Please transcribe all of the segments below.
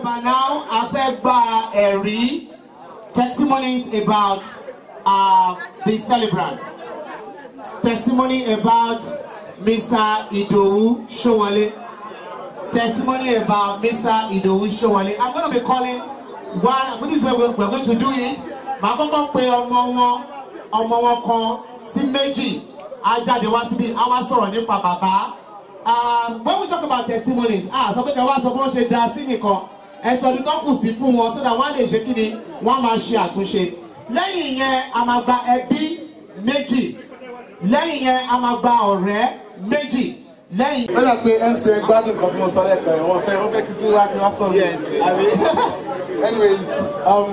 by now, affect by Eri testimonies about the celebrants. Testimony about Mr. Idowu Showale. Testimony about Mr. Idowu Showale. I'm going to be calling one. This is where we're going to do it. Magogo pe ọmọ wọn kan sí méjì. Ajade wá síbí, a wá sọ̀rọ̀ nípa bàbá. When we talk about testimonies, so pé wá sọ bó ṣe dá sí nìkan. Ẹ sọ ní tó kù sí fún wọn so that wọ́n lè ṣe kíni, wọ́n máa ṣe àtúnṣe. Lẹ́yìn yẹn a máa gba ẹbí méjì. Lẹ́yìn yẹn a máa gba ọ̀rẹ́ méjì. Lẹ́yìn. When I play MC gbádùn kan tí mo sọ lẹ́kọ̀ọ́ wọ́n fẹ́ kí tí wá kí wá sọ. Yes. Anyways,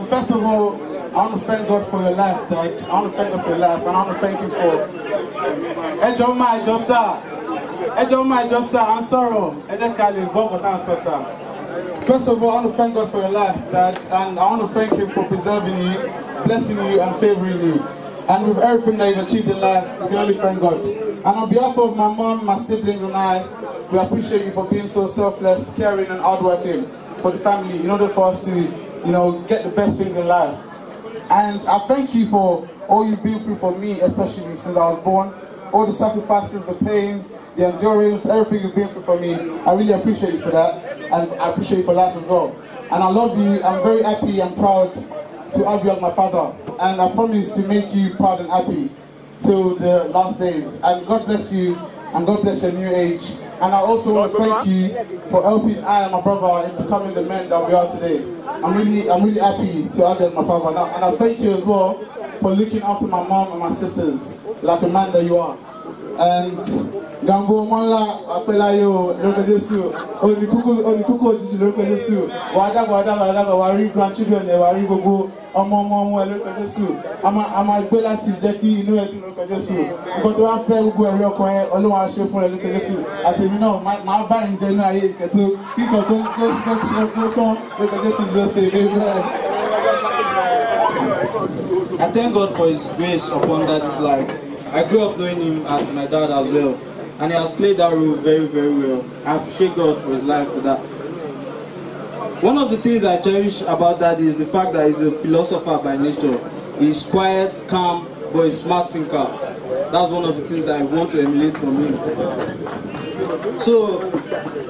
first of all, I want to thank God for your life, Dad. I want to thank God for your life, and I want to thank you for. Ẹjọ́ máa jọ sá, I'm sorry. Ẹjẹ́ ká lè gbọ́ bọ̀tá sọ sá. First of all, I want to thank God for your life, Dad, and I want to thank Him for preserving you, blessing you, and favoring you. And with everything that you've achieved in life, we can only thank God. And on behalf of my mom, my siblings, and I, we appreciate you for being so selfless, caring, and hardworking for the family in order for us to, get the best things in life. And I thank you for all you've been through for me, especially since I was born. All the sacrifices, the pains, the endurance, everything you've been through for me. I really appreciate you for that, and I appreciate you for life as well. And I love you. I'm very happy and proud to have you as my father. And I promise to make you proud and happy till the last days. And God bless you, and God bless your new age. And I also want to thank you for helping I and my brother in becoming the men that we are today. I'm really happy to have you as my father. And I thank you as well for looking after my mom and my sisters like a man that you are. And Gambo Mola Apelayo Lokedesu, Onikuko Lokedesu, Wada, Wari grandchildren, Wari Gogo, Omo Lokedesu, Ama Belati Jackie, Lokedesu, but one fair go and rock away, Oloa show for Lokedesu. I tell you no, my buy in January, Kato, Kiko, Lokedesu just a I thank God for His grace upon Daddy's life. I grew up knowing him as my dad as well, and he has played that role very, very well. I appreciate God for his life for that. One of the things I cherish about Daddy is the fact that he's a philosopher by nature. He's quiet, calm, but he's a smart thinker. That's one of the things I want to emulate from him. So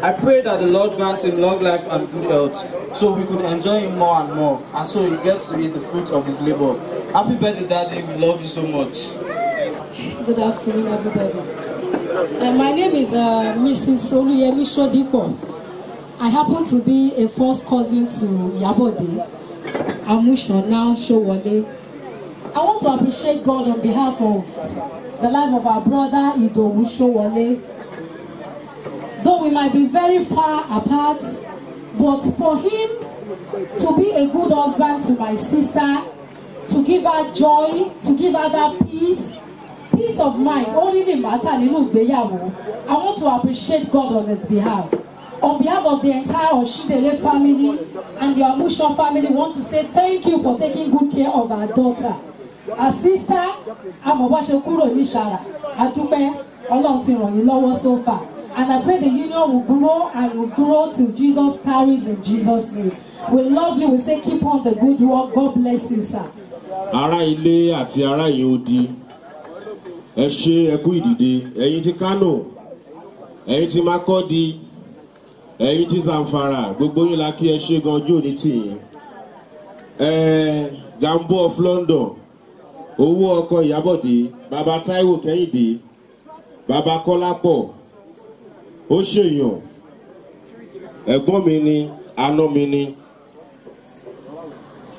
I pray that the Lord grants him long life and good health, so we could enjoy him more and more, and so he gets to eat the fruit of his labor. Happy birthday, Daddy. We love you so much. Good afternoon, everybody. My name is Mrs. Soluyemi Shodipo. I happen to be a first cousin to Yabode, Amusho, now Showale. I want to appreciate God on behalf of the life of our brother Idowu Showale. Though we might be very far apart, but for him to be a good husband to my sister, to give her joy, to give her that peace of mind, only the matter. I want to appreciate God on his behalf. On behalf of the entire Oshidele family and the Amusho family, want to say thank you for taking good care of our daughter. Our sister, Amobashekuro Nishara, Adupe, Olontiron, so far. And I pray the union will grow and will grow till Jesus carries in Jesus' name. We love you. We say keep on the good work. God bless you, sir. Ara ilé àti ara ìyódi. Ẹ ṣé ẹ kú ìdìde, ẹ̀yin ti Kano, ẹ̀yin ti Makurdi, ẹ̀yin ti Zamfara, gbogbo yín la kí ẹ ṣé gan ojú òní tì yín. Gambo of London, owó ọkọ Ìyábọ̀dé, Baba Táíwò Kẹ́hìndé, Baba Kọ́lápọ̀, ó ṣèyàn, ẹ̀gbọ́n mi ni, àná mi ni.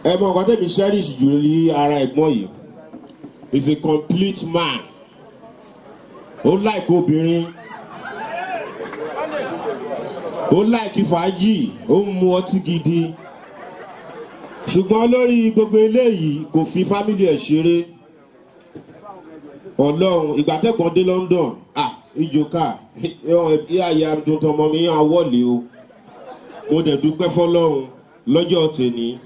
Ẹ mọ̀ nǹkan tẹ́mi cherish jù ní ara ẹ̀gbọ́n yìí. He's a complete man. Ó like obìnrin, ó like fàájì, ó mu ọtí gidi. Ṣùgbọ́n lórí gbogbo eléyìí kò fi family ẹ̀ ṣeré. Ọlọ́run ìgbà tẹ́gbọ́n dé London, ìjòkà, ìyá tuntun ọmọ mi yàn wọlé o. Mo dẹ̀ dúpẹ́ fọ́lọ́run lọ́jọ́ tèní.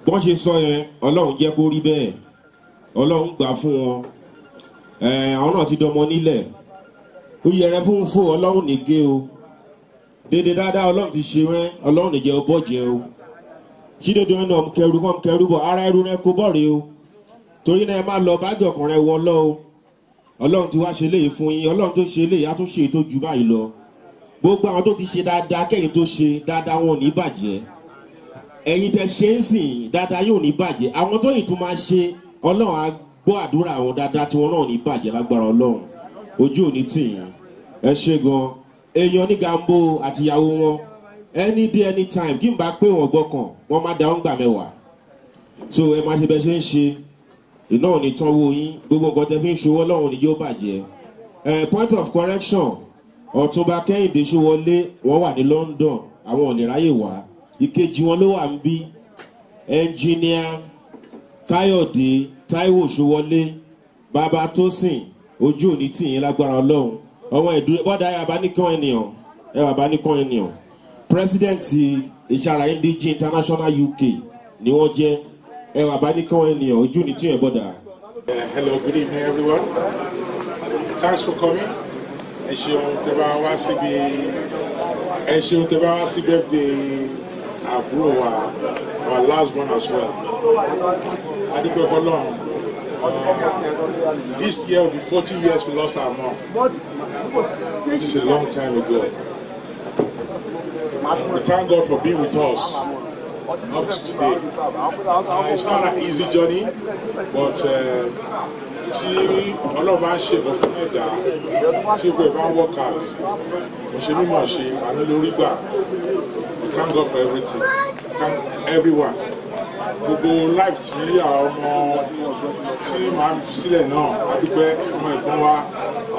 Bọ́n ṣe sọ yẹn, Ọlọ́run jẹ́ kó rí bẹ́ẹ̀. Ọlọ́run gbà fún wọn. Àwọn náà ti dọmọ nílẹ̀. Ó yẹrẹ fún fò Ọlọ́run nìgé o. dédé dáadáa ọlọ́run ti ṣe wẹ́n ọlọ́run ìjẹ́ ọ bọ́jẹ́ o ṣídéédé wọn náà kẹrù bọ̀ ara ẹrú rẹ kó bọ̀rẹ̀ o torí náà ẹ má lọ báàgì ọkùnrin ẹ wọ lọ o ọlọ́run ti wá ṣe léyìí fún yín ọlọ́run tó ṣe léyìí á tún ṣe tó ju báyìí lọ gbogbo àwọn tó ti ṣe dáadáa kẹ́yìn tó ṣe dáadáa wọn ò ní bàjẹ́ ẹ̀yin tẹ ṣe ń sìn dáadáa yóò ní bàjẹ́ àwọn tó yìí tún máa ṣe ọlọ́run á gbọ́ àdúrà àwọn dáadáa tí wọn náà ní bàjẹ́ lágbára ọlọ́run ojú ò ní tì yín ẹ ṣe gan èèyàn ní Gambo àtìyàwó wọn any day anytime kí n bá pé wọn gbọ́kàn wọn má dáhùn gbà mẹ́wàá so ẹ máa ṣe bẹ ṣe ń ṣe iná ò ní tán wo yín gbogbo nǹkan tẹ fi ń ṣòwò ọlọ́run ní yóò bàjẹ́ point of correction Ọ̀túnba Kẹ́hìndé Ṣówọlé wọ́n wà ní London àwọn ò lè ráyè wá ìkejì wọn ló wà ń bí ẹnjìníà Káyọ̀dé Táíwò Ṣówọlé bàbá Tósìn ojú òní tìyín lágbára ọlọ́run ọmọ ìdúró bọ́dà ẹ bàbá nìkan ènìyàn president ìṣàrà Indíjì International UK ni wọ́n jẹ́ ẹ bàbá nìkan ènìyàn ojú òní tìyín bọ́dà. Hello, good evening everyone. Thanks for coming. Ẹ ṣeun tẹ́ bá wá síbi birthday àbúrò wa our last one as well. Adúgbò fọlọ́run. This year will be 40 years we lost our mom, which is a long time ago. We thank God for being with us up to today. It's not an easy journey, but tí Ọlọ́run bá ń ṣe bọ̀ fún ẹ̀dá tí ó gbé bá ń work out mo ṣe mímọ̀ ṣe àánú lórí gbà. We thank God for everything. Thank everyone. Gbogbo life tí àwọn ọmọ tí màá fi sílẹ̀ náà adúpẹ́ ọmọ ẹ̀gbọ́n wa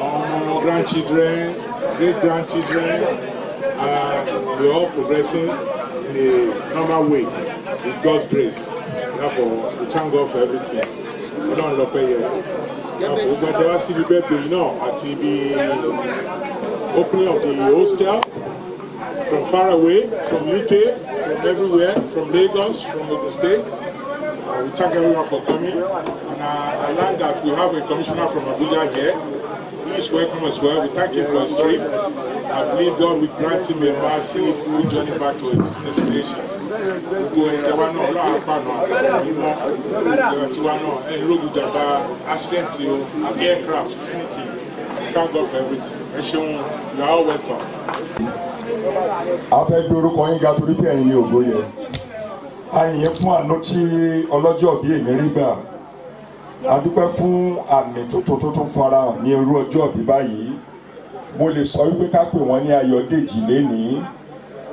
ọmọ grandchildren great grandchildren we are all progressing in a normal way with God's grace. Therefore we thank God for everything. Ọlọ́run lọ pẹ́ yẹ gbogbo ẹ̀jẹ̀ wá síbi birthday yìí náà àti ibi opening of the hostel from far away from UK from everywhere from Lagos from Ogun State. We thank everyone for coming, and I learned that we have a commissioner from Abuja here. He is welcome as well. We thank him for his trip. I believe God will grant him a merciful journey back to his destination. Gbogbo ìjọba náà ọlọ́run àpànà mímọ́ ìjọba tiwa náà ẹ̀yìn rogun jàmbá accident o aircraft anything. Thank God for everything. Ẹ ṣeun, you are all welcome. A fẹ́ gbé orúkọ yín ga torí pé ẹ̀yin ni ògo yẹ. Àyìn fún àánú tí ọlọ́jọ́ bíi èmi rí gbà. A dúpẹ́ fún àmì tó fara hàn ní irú ọjọ́ bí báyìí. Mo lè sọ wípé ká pè wọ́n ní Ayọ̀dèjì lénìí.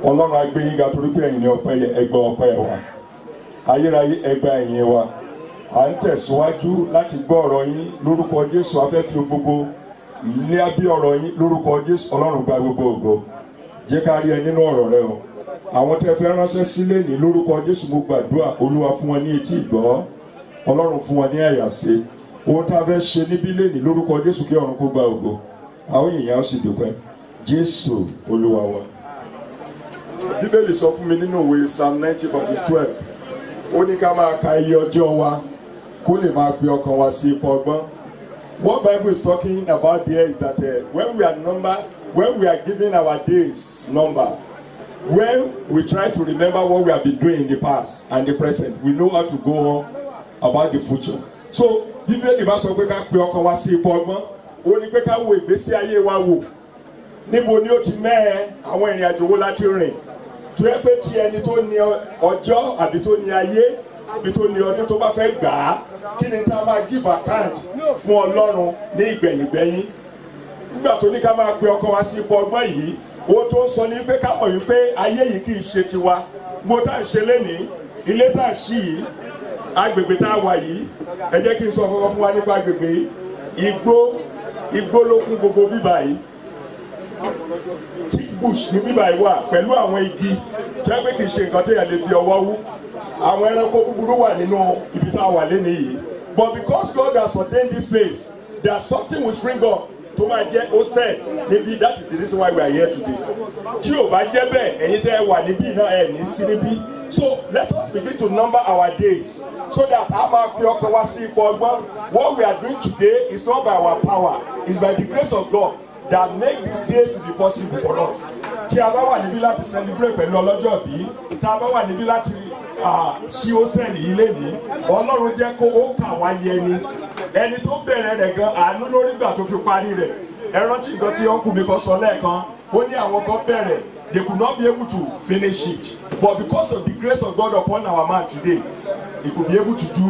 Ọlọ́run á gbé yín ga torí pé ẹ̀yin ni ẹgbẹ́ ọpẹ́ wa. Ayérayé ẹgbẹ́ ẹ̀yin wa. À ń tẹ̀síwájú láti gbọ́ ọ̀rọ̀ yín lórúkọ Jésù. A fẹ́ fi gbogbo ní abí ọ̀rọ̀ yín lórúkọ Jésù. Ọlọ́run gba gbogbo ògo. Jẹ́ ká rí ẹ nínú ọ̀rọ̀ rẹ o. Àwọn tẹ́ fẹ́ ránṣẹ́ sílé ní lórúkọ Jésù mo gbàdúrà Olúwa fún wọn ní etí ìgbọ́ Ọlọ́run fún wọn ní àyàsé ohun tá a fẹ́ ṣe níbí lẹ́nìí lórúkọ Jésù kí ọ̀run kó gba ògo àwọn èèyàn á sì dúpẹ́ Jésù Olúwa wa. Bíbélì sọ fún mi nínú ìwé Psalm 90:12 ó ní ká máa ka iye ọjọ́ wa kó lè máa pe ọkàn wa sí ipò ọgbọ́n. What Bible is talking about there is that when we are giving our days number, when we try to remember what we have been doing in the past and the present, we know how to go on about the future. So, Bíbélì bá sọ pé ká pe ọkàn wa sí ipò ọgbọ́n, ó ní pé ká wo ìgbésí ayé wa wò. Níbo ni ó ti mẹ́ẹ̀ àwọn ìrìn àjò wo láti rìn? Tó yẹ pé tí ẹni tó ní ọjọ́ àbí tó ní ayé àbí tó ní ọdún tó bá fẹ́ gbà á, kí ni tá a máa give account fún Ọlọ́run ní ìgbẹ̀yìngbẹ̀yìn? Nígbà tó ní ká máa pe ọkàn wa sí ipò ọgbọ́n yìí, ohun tó ń sọ ní pé ká mọ̀ wípé ayé yìí kì í ṣe tiwa. Mo tá à ń ṣe lénìí, ilé tá à ń ṣí yìí, agbègbè tá a wà yìí, ẹ jẹ́ kí n sọ fọwọ́ fún wa nípa agbègbè yìí. Igbó ló kún gbogbo bíbá yìí. Thick bush ní bíbá yìí wà pẹ̀lú àwọn igi tó yẹ pé kì í ṣe nǹkan tó yẹ lè fi ọwọ́ wú. Àwọn ẹranko búburú wà nínú ibi tá a wà lénìí yìí. But because God has ordained this place, there's something will spring up. Tó máa jẹ́ ó sẹ́ níbí, that is the reason why we are here today. Tí ò bá jẹ́ bẹ́ẹ̀ ẹ̀yin tẹ́ ẹ wà níbí náà ẹ̀ ní sí níbí. So let us begin to number our days so that a máa fi ọkàn wá sí ipò ọgbọ́n. What we are doing today is not by our power, it's by the grace of God that make this day to be possible for us. tí a bá wà níbí láti celebrate pẹ̀lú ọlọ́jọ́ bí tá a bá wà níbí láti ṣí ó sẹ́ẹ̀lì yìí lénìí ọlọ́run jẹ́ kó ó kà wá yẹ ni ẹni tó bẹ̀rẹ̀ rẹ̀ gan àánú lórí gbà tó fi parí rẹ̀ ẹ rántí nǹkan tí ọkùnrin mi kan sọ lẹ́ẹ̀kan ó ní àwọn kan bẹ̀rẹ̀ they could not be able to finish it but because of the grace of God upon our man today he could be able to do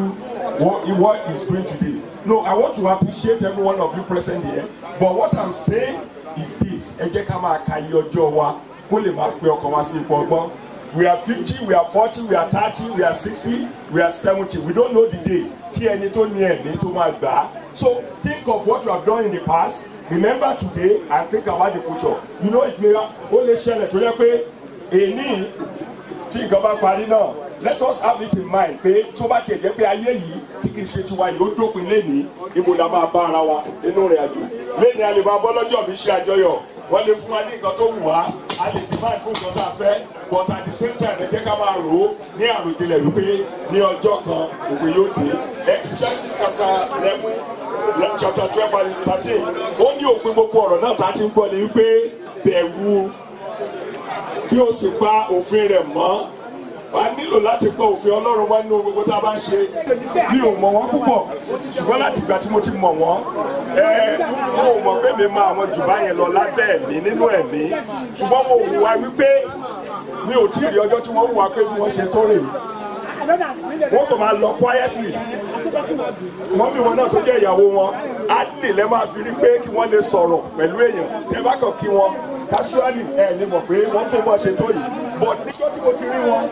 what he's doing today. No, I want to appreciate every one of you present here but what I'm saying is this ẹ jẹ́ ká máa ka iye ọjọ́ wa kó lè máa pe ọkàn wa sí ipò ọgbọ́n. We are 50, we are 40, we are 30, we are 60, we are 70. We don't know the day. Tí ẹni tó ní ẹ̀mí tó máa gbà á. So think of what you have done in the past. Remember today and think about the future. You know it may ó lè ṣẹlẹ̀ tó yẹ pé èní tí nǹkan bá parí náà. Let us have it in mind pé tó bá tiẹ̀ jẹ́ pé ayé yìí tí kì í ṣe tiwa yìí ó dópin lénìí ibo la máa bá ara wa nínú rẹ̀ àjò. Lénìí a lè máa bọ́ lọ́jọ́ mi ṣe àjọyọ̀. Wọ́n lè fún wa ní nǹkan tó wù wá. A lè demand fún nǹkan tá a fẹ́. But at the same time ẹ jẹ́ ká máa rò ó ní àròjinlẹ̀ wípé ní ọjọ́ kan òwe yóò dé. Ecclesiastes chapter 12 verse 13 ó ní òpin gbogbo ọ̀rọ̀ náà tá a ti ń gbọ́ ni wípé bẹ̀rù kí o sì pa òfin rẹ̀ mọ́. Wà á nílò láti pa òfin Ọlọ́run wá nínú gbogbo tá a bá ń ṣe. Mi ò mọ̀ wọ́n púpọ̀ ṣùgbọ́n láti ìgbà tí mo ti mọ̀ wọ́n mo mọ̀ pé mi máa àwọn jù báyẹn lọ lábẹ́ ẹ̀mí nínú ẹ̀mí ṣùgbọ́n mo wù wá wípé mi ò tí ì rí ọjọ́ tí wọ́n wù wá pé bí wọ́n ṣe tó rè wọ́n kò máa lọ quietly wọ́n bí wọn náà tó jẹ́ ìyàwó wọn á lè lẹ́ máa fi rí pé kí wọ́n lè sọ̀rọ̀ pẹ̀lú èèyàn tẹ́ bá kàn kí wọn casually ní mọ̀ pé wọ́n tó bọ́ ṣe tó yìí but níjọ́ tí mo ti rí wọn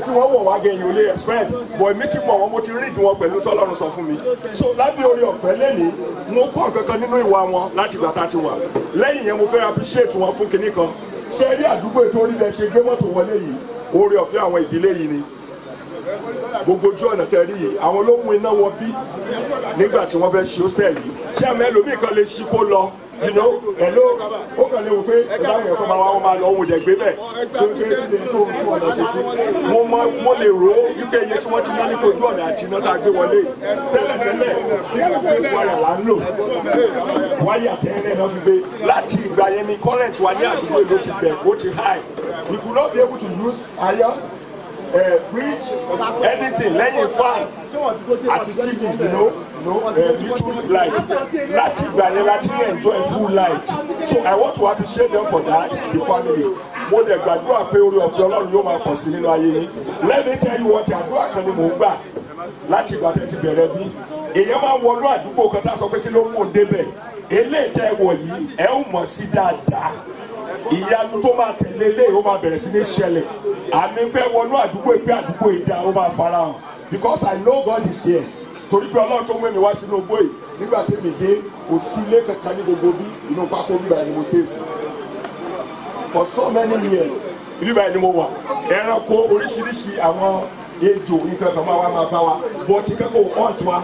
tí wọ́n wọ̀ wá gẹ̀yìn ò lè expect but èmi ti mọ̀ wọn mo ti rí ìdí wọn pẹ̀lú tọ́lọ́run sọ fún mi so lábẹ́ orí ọ̀fẹ́ lẹ́nìí mo kọ́ kankan nínú ìwà wọn láti ìgbà tá a ti wà lẹ́yìn yẹn mo fẹ́ appreciate wọn fún kinní kan ṣe rí àdúgbò ètò orílẹ̀ ṣe gbé mọ́tò wọlé yìí orí ọ̀fẹ́ àwọn ìdílé yìí ni gbogbo ojú ọ̀nà tẹ́ rí yìí àwọn ló mú iná wọ bí nígbà tí wọ́n fẹ́ ṣe hostel yìí ṣé àmì ẹlòmíì kan lè ṣí kó lọ hello ó kàn lè wò pé ìdáhùn ẹ̀kọ́ máa wá wọn máa lọ ohun ìdẹ̀gbé bẹ́ẹ̀ tó ń gbé ilé tó ń ọ̀nà ṣe sí mo lè rò ó wípé iye tí wọ́n ti ná ní ojú ọ̀nà àti iná tá a gbé wọlé tẹ́lẹ̀tẹ́lẹ̀ single phase wire là ń lò wáyà tẹ́lẹ̀ náà fi gbé láti ìgbà yẹn ni current wa ní àdúgbò ló ti bẹ̀ ó ti high we could not be able to use iron fridge anything lẹ́yìn fan àti tv little light láti ìgbà yẹn láti enjoy full light so I want to appreciate them for that the family mo dẹ̀ gbàdúrà pé orí ọ̀fẹ́ Ọlọ́run yóò máa pọ̀ sí nínú ayé yín let me tell you what àdúrà kan ni mò ń gbà láti ìgbà tẹ́ ti bẹ̀rẹ̀ bí èèyàn máa ń wọnú àdúgbò kan tá a sọ pé kí ló mú un débẹ̀ eléyìí tẹ́ wọ̀ yìí ẹ ó mọ̀ sí dáadáa ìyanu tó máa tẹ̀lé eléyìí ó máa bẹ̀rẹ̀ sí ní ṣẹlẹ̀ àmì pé wọnú àdúgbò ìpè àdúgbò ìdá ó máa farahàn because I know God is here torí pé Ọlọ́run tó mú mi wá sínú ogbó yìí nígbà tí mi dé kò sí ilé kankan ní gbogbo bí inú pákó bíbá ẹni mo ṣe é sí for so many years bíbá ẹni mo wà ẹranko oríṣiríṣi àwọn ejò nǹkan kan máa bá wa bọ́ tí kẹ́kọ̀ọ́ hàn tó wa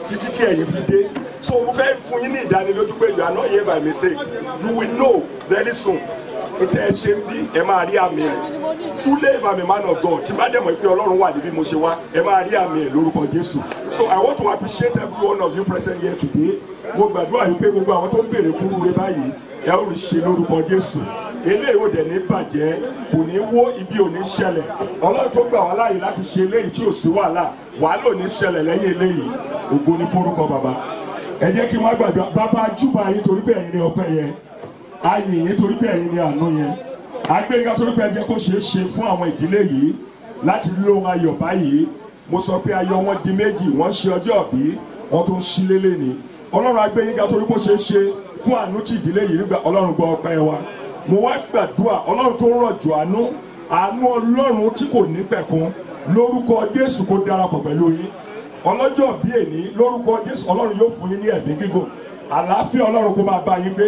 títí tí ẹ̀yin fi dé so mo fẹ́ fún yín ní ìdánilójú pé you are not here by mistake you will know very soon ètò ẹ ṣe ń bí ẹ máa rí àmì ẹ truly if I'm a man of God tí bá dẹ̀ mọ̀ pé Ọlọ́run wà níbí mo ṣe wá ẹ máa rí àmì ẹ lórúkọ Jésù so I want to appreciate every one of you present here today mo gbàdúrà yìí pé gbogbo àwọn tó ń béèrè fún rúre báyìí ẹ ó rí ṣe lórúkọ Jésù eléyìí ò dẹ̀ ní bàjẹ́ kò ní wó ibi ò ní ṣẹlẹ̀ Ọlọ́run tó gbà wá láàyè láti ṣe eléyìí tí ò sí wàhálà wàhálà ò ní ṣẹlẹ̀ lẹ́yìn eléyìí ògo ní forúkọ bàbá ẹ jẹ́ kí wọ́n gbàdúrà bàbá júbà yín torí pé ẹ̀yin ní ọpẹ́ yẹn ayìn yín torí pé ẹ̀yin ní àánú yẹn agbẹ́yìnká torí pé ẹ jẹ́ kó ṣeé ṣe fún àwọn ìdílé yìí láti lóhun ayọ̀ báyìí mo sọ pé ayọ̀ wọn di méjì wọ́n ṣe ọjọ́ bí wọ́n tó ń ṣí lélẹ̀ ni Ọlọ́run agbẹ́yìnká torí pé ó ṣeé ṣe fún àánú tí ìdílé yìí nígbà Ọlọ́run gbọ́ ọpẹ́ wa mo wá gbàdúrà Ọlọ́run tó rọ̀jò àánú Ọlọ́run tí kò ní pẹ̀kun lórúkọ Jésù kó darapọ̀ pẹ̀lú yín ọlọ́jọ́ bí èní lórúkọ Jésù Ọlọ́run yóò fún yín ní ẹ̀mí gígùn àlàáfíà Ọlọ́run kó máa bá yín gbé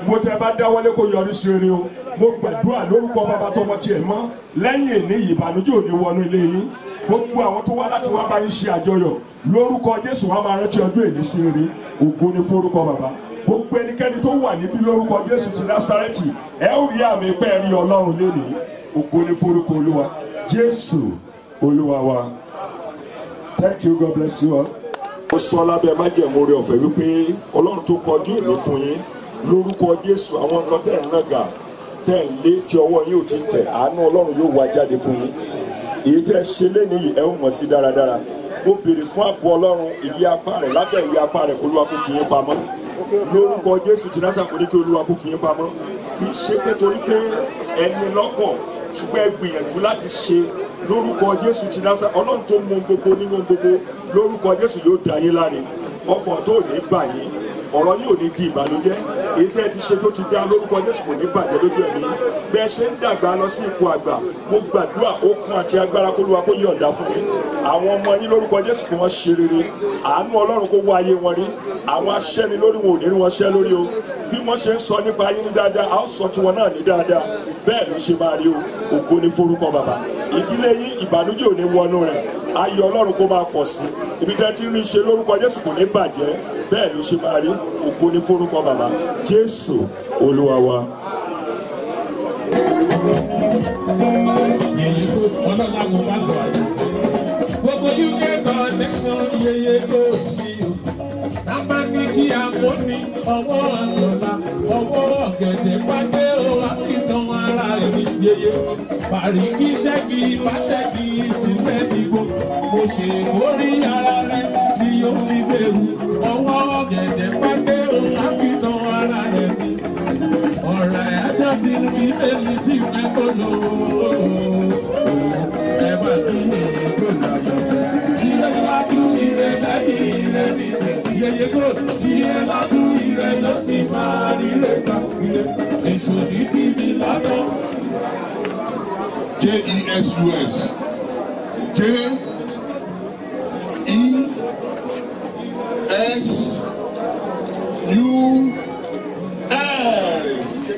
mo tẹ bá dáwọ́lé kó yọrí sí rere o mo gbàdúrà lórúkọ bàbá tọmọ tiẹ̀ mọ́ lẹ́yìn èní yìí ìbànújẹ́ ò ní wọnú ilé yín gbogbo àwọn tó wá láti wá bá yín ṣe àjọyọ̀ lórúkọ Jésù wá máa rántí ọjọ́ èní sí rere ògo ni forúkọ bàbá gbogbo ẹnikẹ́ni tó wà níbí lórúkọ Jésù ti Násárẹ́tì ẹ ó rí àmì pẹ́ rí Ọlọ́run lénìí ògo ni forúkọ Olúwa Jésù Olúwa wa. Thank you, God bless you all. Ó sọ lábẹ́ májẹ̀mú oore ọ̀fẹ́ wípé Ọlọ́run tó kọjú ìní fún yín lórúkọ Jésù àwọn nǹkan tẹ̀ ń nàgà tẹ̀ ń lé tí ọwọ́ yín ò ti tẹ̀ àánú ọlọ́run yóò wá jáde fún yín èyí tẹ́ ṣe lénìí ẹ ó mọ̀ sí dáradára mo béèrè fún ààbò ọlọ́run ìyí apá rẹ̀ lábẹ́ ìyí apá rẹ̀ kó Olúwa kó fi yín pamọ́ lórúkọ Jésù ti Násárẹ́tì kò ní kí Olúwa kó fi yín pamọ́ kì í ṣe pé torí pé ẹni lọ́kàn ṣùgbọ́n ẹ gbìyànjú láti ṣe lórúkọ Jésù ti Násárẹ́tì ọlọ́run tó mú gbogbo nínú gbogbo lórúkọ Jésù yóò dá yín láre ọ̀fọ̀ tó ní bà yín ọ̀rọ̀ yìí ò ní di ìbànújẹ́ èyí tẹ́ ẹ ti ṣe tó ti dá lórúkọ Jésù kò ní bàjẹ́ lójú ẹ̀mí bẹ́ẹ̀ ṣe ń dàgbà lọ sí ipò àgbà mo gbàdúrà okun àti agbára kó Olúwa kó yọ̀ǹda fún mi àwọn ọmọ yín lórúkọ Jésù kó wọ́n ṣe rere àánú Ọlọ́run kó wá ayé wọn rí àwọn aṣẹ́ni lórí wọn ò ní rí wọn ṣẹ́ lórí o bí wọ́n ṣe ń sọ nípa yín ní dáadáa a ó sọ tiwọn náà ní dáadáa bẹ́ẹ̀ ló ṣe máa rí o ògo ní forúkọ bàbá ìdílé yín ìbànújẹ́ ò ní wọnú rẹ̀ ayọ̀ Ọlọ́run kó máa pọ̀ sí ibi tẹ́ ti rí ṣe lórúkọ Jésù kò ní bàjẹ́ bẹ́ẹ̀ ló ṣe máa rí ògo ní forúkọ bàbá Jésù Olúwa wa. Gbogbo UK connection yeye tó sí o. Tábà ní kí a mọ́ ní ọwọ́ àtọ̀là, ọwọ́ ọ̀gẹ̀dẹ̀ pàdé o, àkìtàn ara ẹni yeye. Bàrí kí ṣẹ́gi bá ṣẹ́gi sílẹ̀ dìbò. Mo ṣe mórí ara rẹ̀ tí yóò fi bẹ̀rù. Ọwọ́ ọ̀gẹ̀dẹ̀ pàdé o, àkìtàn ara ẹni. Ọ̀rọ̀ ẹ̀jọ́ ti fi bẹ́ẹ̀ni tí fẹ́ kó lò ó. Ẹ bá tún lè kó lọ́yọ̀. Ilé bá tún ilẹ̀ dájú ilẹ̀ mi. Yeye kó tí ẹ bá tún ilẹ̀ lọ sí máa ríre káàkiri. Èso ní kíbi lọ́dọ̀. JESUS. JESUS.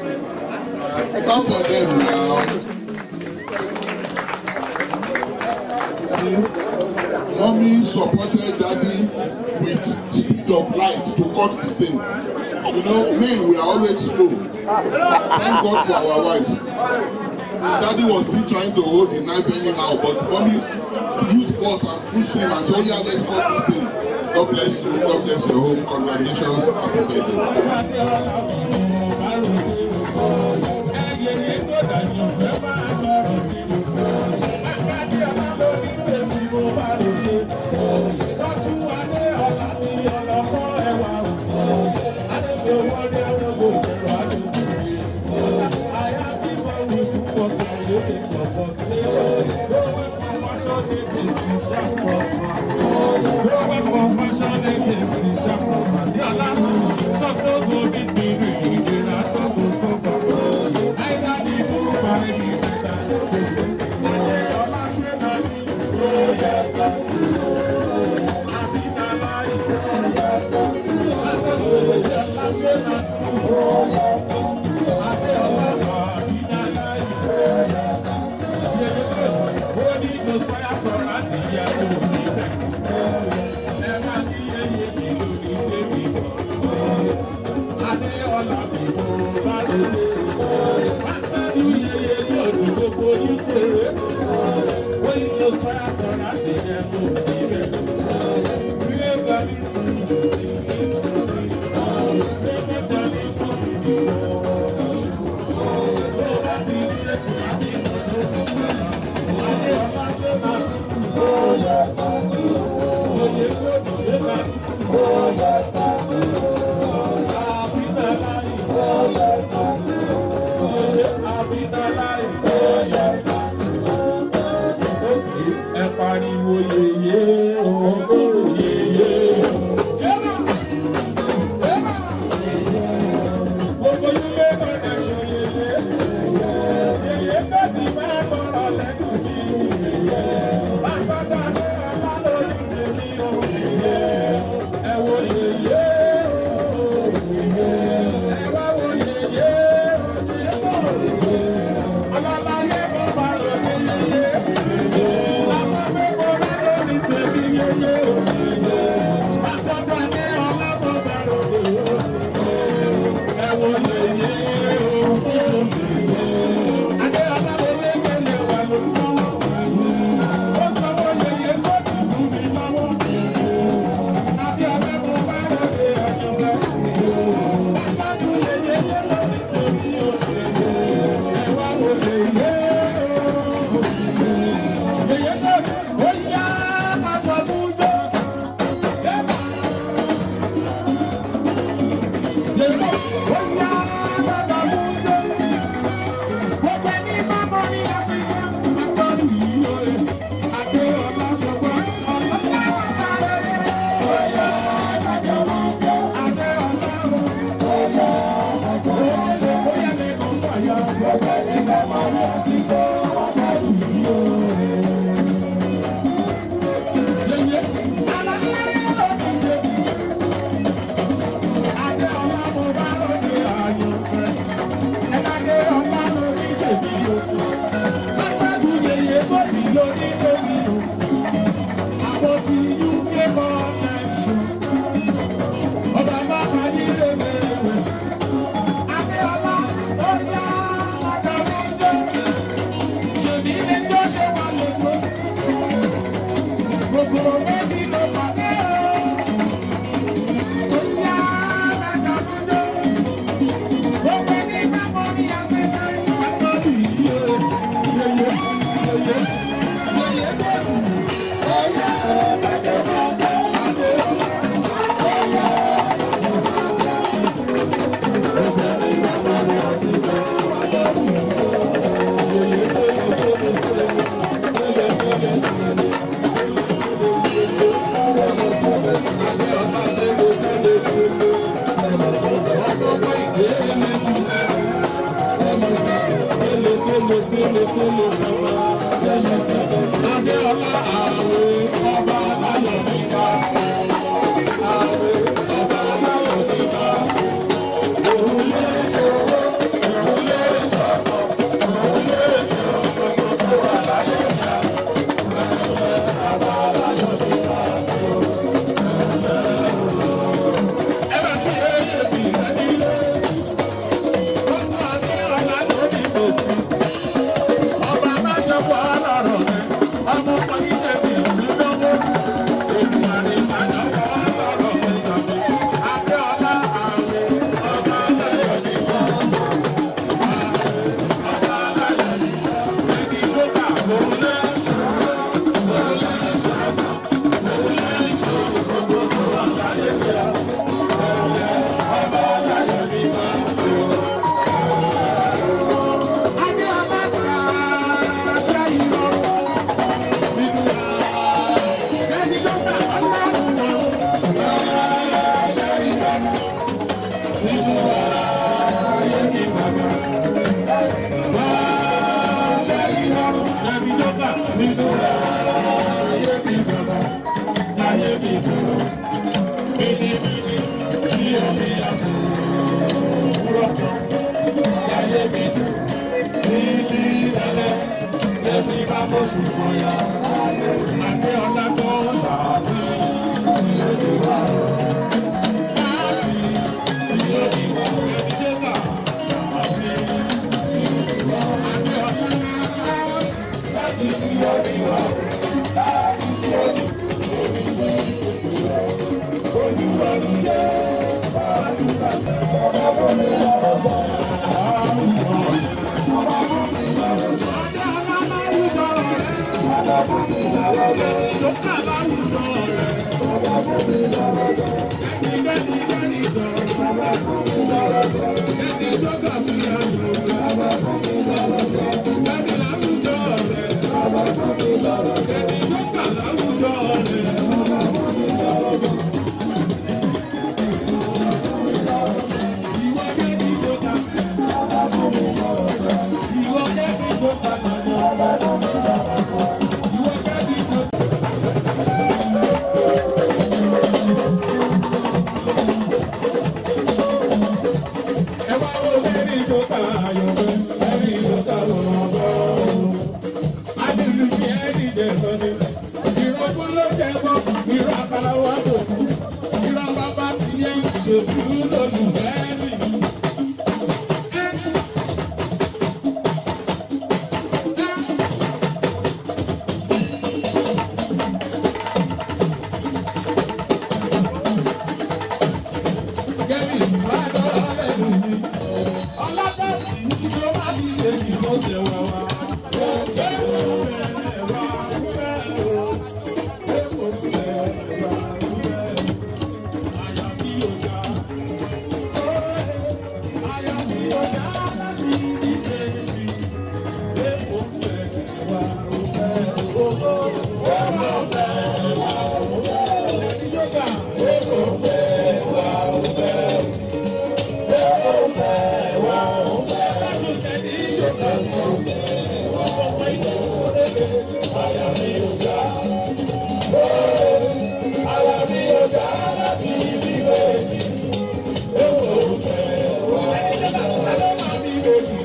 That's for them now. See, mommy supported daddy with speed of light to cut the thing. You know, men, we are always slow. Thank God for our wives. Daddy was still trying to hold the knife anyhow, but mommy used force and pushed him and said, yeah, let's cut this thing. God bless you. God bless your home. Congratulations. Happy birthday.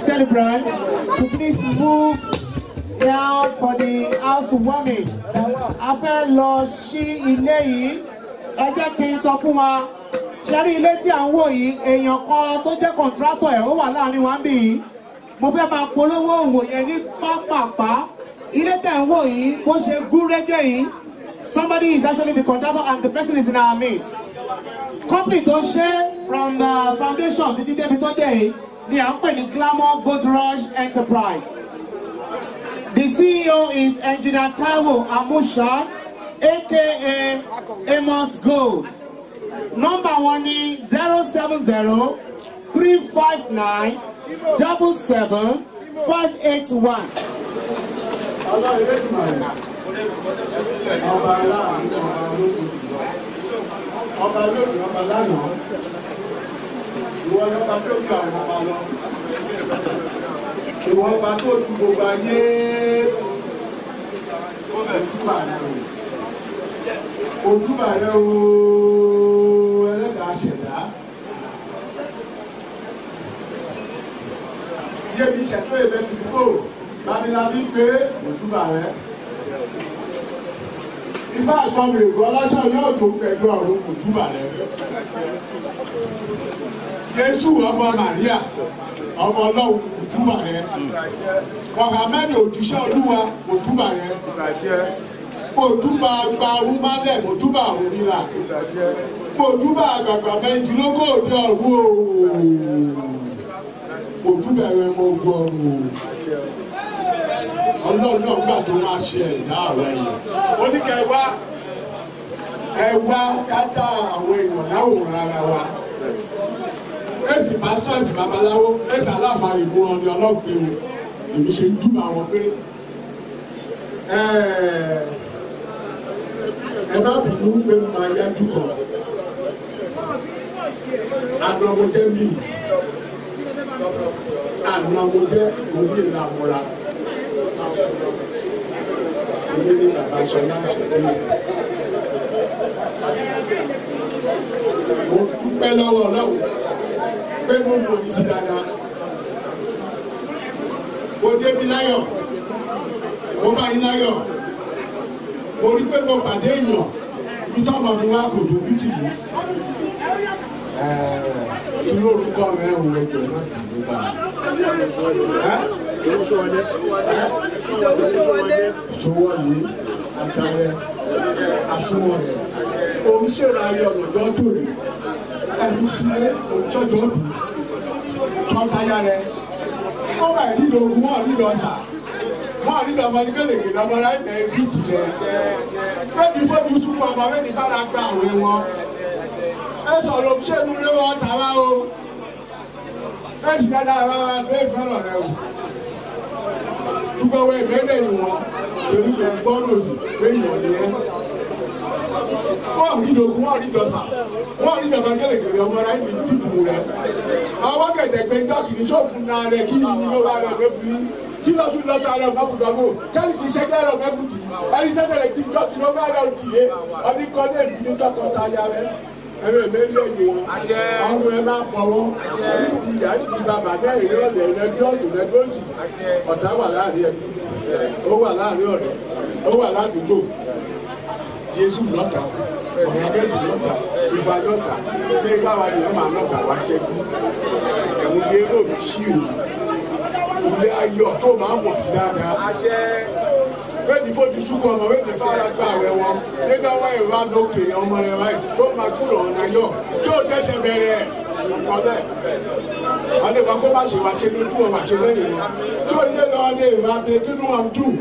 Celebrant to please move down for the housewarming. A fẹ́ lọ ṣí ilé yìí. Ẹ jẹ́ kí n sọ fún wa. Ṣé rí ilé tí à ń wò yìí? Èèyàn kan tó jẹ́ contractor ẹ̀ ó wà láàrin wa ń bì yìí. Mo fẹ́ máa polówó òwò yẹn ní pápápá. Ilé tẹ̀ ń wò yìí, bó ṣe gúnrégé yìí. Somebody is actually the contractor and the person is in our midst. Company tó ṣe from the foundation títí débi tó dé yìí ni à ń pè ní Glamour Gold Rush Enterprise. The CEO is Engineer Taiwo Amusha, aka Amos Gold. Number one is 070-359-77581. Ọba lónìí ọba lánàá ìwọ lọba tó ju àwọn ọba lọ ìwọ ọba tó ju gbogbo ayé ojúbà rẹ o ẹlẹ́dàá ṣẹ̀dá yébi ṣètò ìbẹ́ ti kó lábílábí pé ojúbà rẹ. Ifá àtọ́mọ̀ èrò ọlọ́ṣọ́ yóò tó pẹ̀lú ọ̀run kò túbà rẹ̀. Jésù ọmọ Màríà ọmọ Ọlọ́run kò túbà rẹ̀. Mọ̀hàmẹ́dì òjíṣẹ́ Olúwa kò túbà rẹ̀. Kò túbà gba arúmálẹ̀ kò túbà ọ̀run nílà. Kò túbà àgbàgbà mẹ́jìlógún òde ọ̀run o. Kò túbà rẹ̀ mọ ogun ọ̀run o. Ọlọ́run náà gbà tó máa ṣe ẹ̀dá ọ̀rẹ́ yìí. Ó ní kẹ́ ẹ wá kátà àwọn èèyàn láwòrán ara wa. Èsì pásítọ̀ èsì babaláwo èsì aláfàárì mú ọ ní ọlọ́gbìn o. Èmi ṣe ń túmọ̀ àwọn pé ẹ má bínú pé mo máa yájú kan. Àná mo jẹ́ mí. Àná mo jẹ́ òní ìlàmúra. Ilé ní bàbá Ṣọlá ṣẹ̀dúnlẹ̀. Mo dúpẹ́ lọ́wọ́ Ọlọ́run pé mo mọ̀ yìí sí dáadáa. Mo débi láyọ̀, mo bá yín láyọ̀. Mo rí pé mo pàdé èèyàn ibi tọ́mọ mi wá kò tó bí tì yìí. Inú orúkọ rẹ̀ ò wẹ̀jọ̀ náà kì í bá a. Sowọ́lé Adarẹ Asúnwọ̀lẹ̀ oníṣẹ́ra ayé ọ̀nàdọ́ tòní ẹni sílé òtọ́jọ́ bì tọ́tayá rẹ̀ wọ́n bá ìdílé ogun wọ́n nílò ọ̀sà wọ́n nílò ọmọ ní kélékè lọ́mọdé ẹ̀ rí jìlẹ̀ bẹ́ẹ̀ni fojú súnkú ọmọ bẹ́ẹ̀ni fara gba àwẹ̀ wọn ẹ sọ̀rọ̀ ṣẹ́nu lé wọn tàwa o ẹ sì dáadáa wá wá bẹ́ẹ̀ fẹ́ràn rẹ o. Dúpẹ́ wọ ìbẹ́lẹ̀ yìí wọn torí kò gbọ́dọ̀ yìí pé èèyàn ni ẹ́. Wọ́n rí dogun, wọ́n rí dọ̀sà, wọ́n rí dọ̀sà gẹ́gẹ́gẹ́ ọmọ rẹ̀ ní dìbò rẹ̀. Àwọn gẹ̀dẹ̀gbẹ̀ dọ́kìnì tó fún náà rẹ̀ kí ni ló wà rẹ̀ mẹ́fù ní. Kí ló tún lọ́sà rẹ̀ mọ́kùdọ́gbò? Kẹ́ni kì í ṣe kẹ́rọ̀ mẹ́fù tì. Ẹni tẹ́tẹ̀rẹ̀ kí dọ́kìnì ó bá rẹ̀ tìlé. Ọdí kọ́ ní èmi ní tọkọtaya rẹ̀. Ẹ̀rọ ìmẹ́lẹ̀ yìí wọn. Àwọn ẹ̀ máa pọ̀ wọn. Ní ti ìyá ti bàbá náà ìrọ̀lẹ́ ẹ̀rẹ́bí ọ̀tún ẹgbẹ́ òsì. Ọ̀tá wà láàrin ẹbí. Ó wà láàrin ọ̀rẹ́. Ó wà ládùúgbò. Jésù lọ́ta. Ọ̀rẹ́bẹ́jì lọ́ta. Ifá lọ́ta. Bí káwa ni wọ́n máa lọ́ta wá jẹ́kù. Ẹ̀wọ̀n bí eré òbí sí òye. Ilé ayọ̀ tó máa ń wọ̀ sí dáadáa. Wẹ́ẹ̀ni fojú súnkọ ọmọ wẹ́ẹ̀ni fara gba àwẹ̀ wọn. Nígbà wá ìwà lókè ọmọ rẹ̀ wáyé tó máa kúrò ọ̀nà yọ. Tó jẹ́sẹ̀ bẹ̀rẹ̀ ọ̀pọ̀lẹ̀. Adéwà kó bá ṣe wá ṣe lójú wọn wá ṣe lẹ́yìn wọn. Tó ilé lọ ní ìwà pé kínú wọn dùn.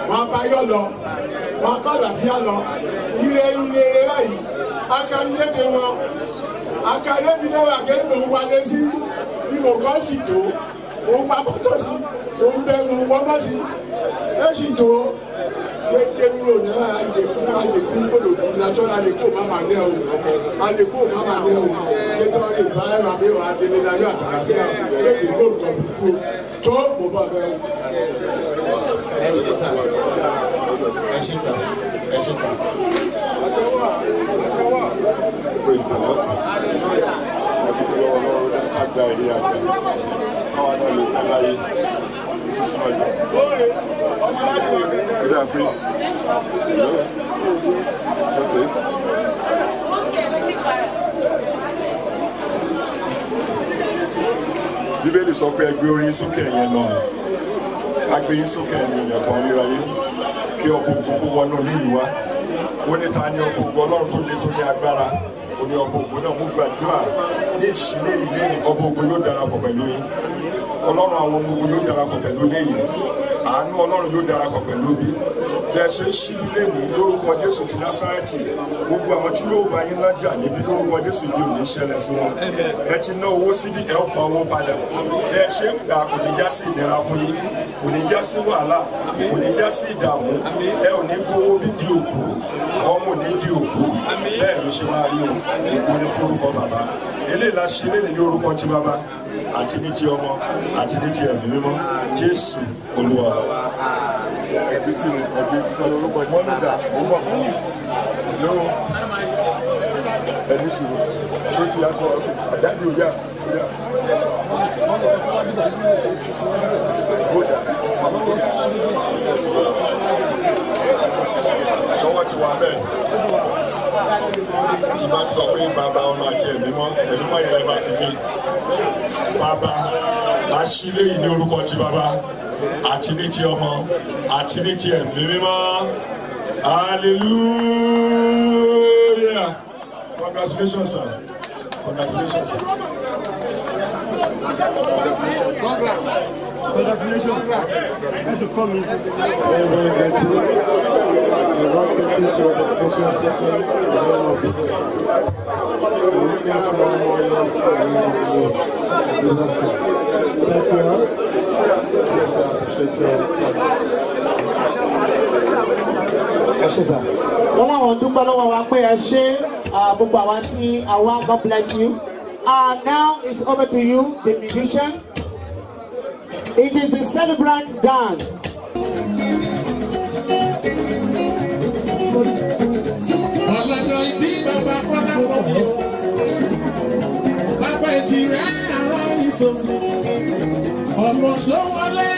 Wọ́n bá yọ̀ lọ. Wọ́n bá làfíà lọ. Ire báyìí. Akari lédè wọn. Akari mi náà wà kí ló wálé sí. Bí mo kọ́ sì tó. Òun pa bọ́tọ̀ sí. Òun bẹ̀rù wọ́mọ́ sí. Èsì tó kéèké wúlò náà àlékún gbòdòdó nàtọ́lá àlékún màmá ní ẹ̀ o àlékún màmá ní ẹ̀ o kéèké lè bá ẹ̀rọ àbẹ̀wò adélé láyọ̀ àtàlàfíà léèké gbòdòdó burúkú tó mo bá bẹ́ẹ̀. Ẹ ṣe sà. Praise the Lord. Àgbà ìdí àgbà káwọn náà lè kọ́ láyé sísá ọjọ́. Good afternoon. Bíbélì sọ pé ẹgbẹ́ orí sókè yẹn náà agbẹ́yìn sókè yẹn ẹ̀kọ́ ayérayé kí ọkọ̀ òkú wọnú nílùú wa ó ní ta ni ọkọ̀ òkú ọlọ́run tó lé tó ní agbára ó ní ọkọ̀ òkú náà mú gbàdúrà ní ìṣílẹ̀ ilé ọkọ̀ òkú yóò darapọ̀ pẹ̀lú yín ọlọ́run àwọn ọmọ ogun yóò darapọ̀ pẹ̀lú léyìn àánú ọlọ́run yóò darapọ̀ pẹ̀lú bí bẹ́ẹ̀ ṣe ń ṣíbí lẹ́nu lórúkọ Jésù ti Násárẹ́tì gbogbo àwọn tí yóò bá yín lájà níbi lórúkọ Jésù yìí ò ní ṣẹlẹ̀ sí wọn ẹ ti ná owó síbi ẹ ó fa owó padà bẹ́ẹ̀ ṣe ń gbà kò ní já sí ìnira fún yín kò ní já sí wàhálà kò ní já sí ìdààmú ẹ ò ní gbowó bí di òkú ọmọ ò ní di òkú bẹ́ẹ̀ ló ṣe máa rí o òkú ní forúkọ bàbá eléyìí la ṣe lẹ́nu ní orúkọ tí bàbá àti ní ti ọmọ àti ní ti ẹ̀mí mímọ́ Jésù Olúwa. Ẹbí tí ẹbí sísọ lórúkọ tí bàbá ọmọ lọ́wọ́ ẹbí sùúrù tó ti aṣọ àdáàbí òyà òyà. Sọ́wọ́ ti wà bẹ́ẹ̀ tí bá sọ pé bàbá ọmọ àti ẹ̀mí mọ́ yẹn lè bá fi mí. Bàbá aṣílẹ̀ yìí ní orúkọ ti bàbá àti ní ti ọmọ àti ní ti ẹ̀mí mímọ́. Hallelujah! Congratulations, sir. Congratulations, sir. Congratulations. You should come in. Very, very grateful. We want to feature the special second in the name of Jesus. We witness one more years of thank you all. Yes, I appreciate your thanks. Wọ́n láwọn dúpẹ́ lọ́wọ́ wa pé ẹ ṣé gbogbo àwa tí àwa God bless you. Now it's over to you, the musician. It is the celebrant dance. Ọlọ́jọ́ ìbí bàbá Kọ́lá Pọ̀pọ̀. Bàbá ètì rẹ̀ àwọn ìṣòfò. Ọmọ Ṣówọlé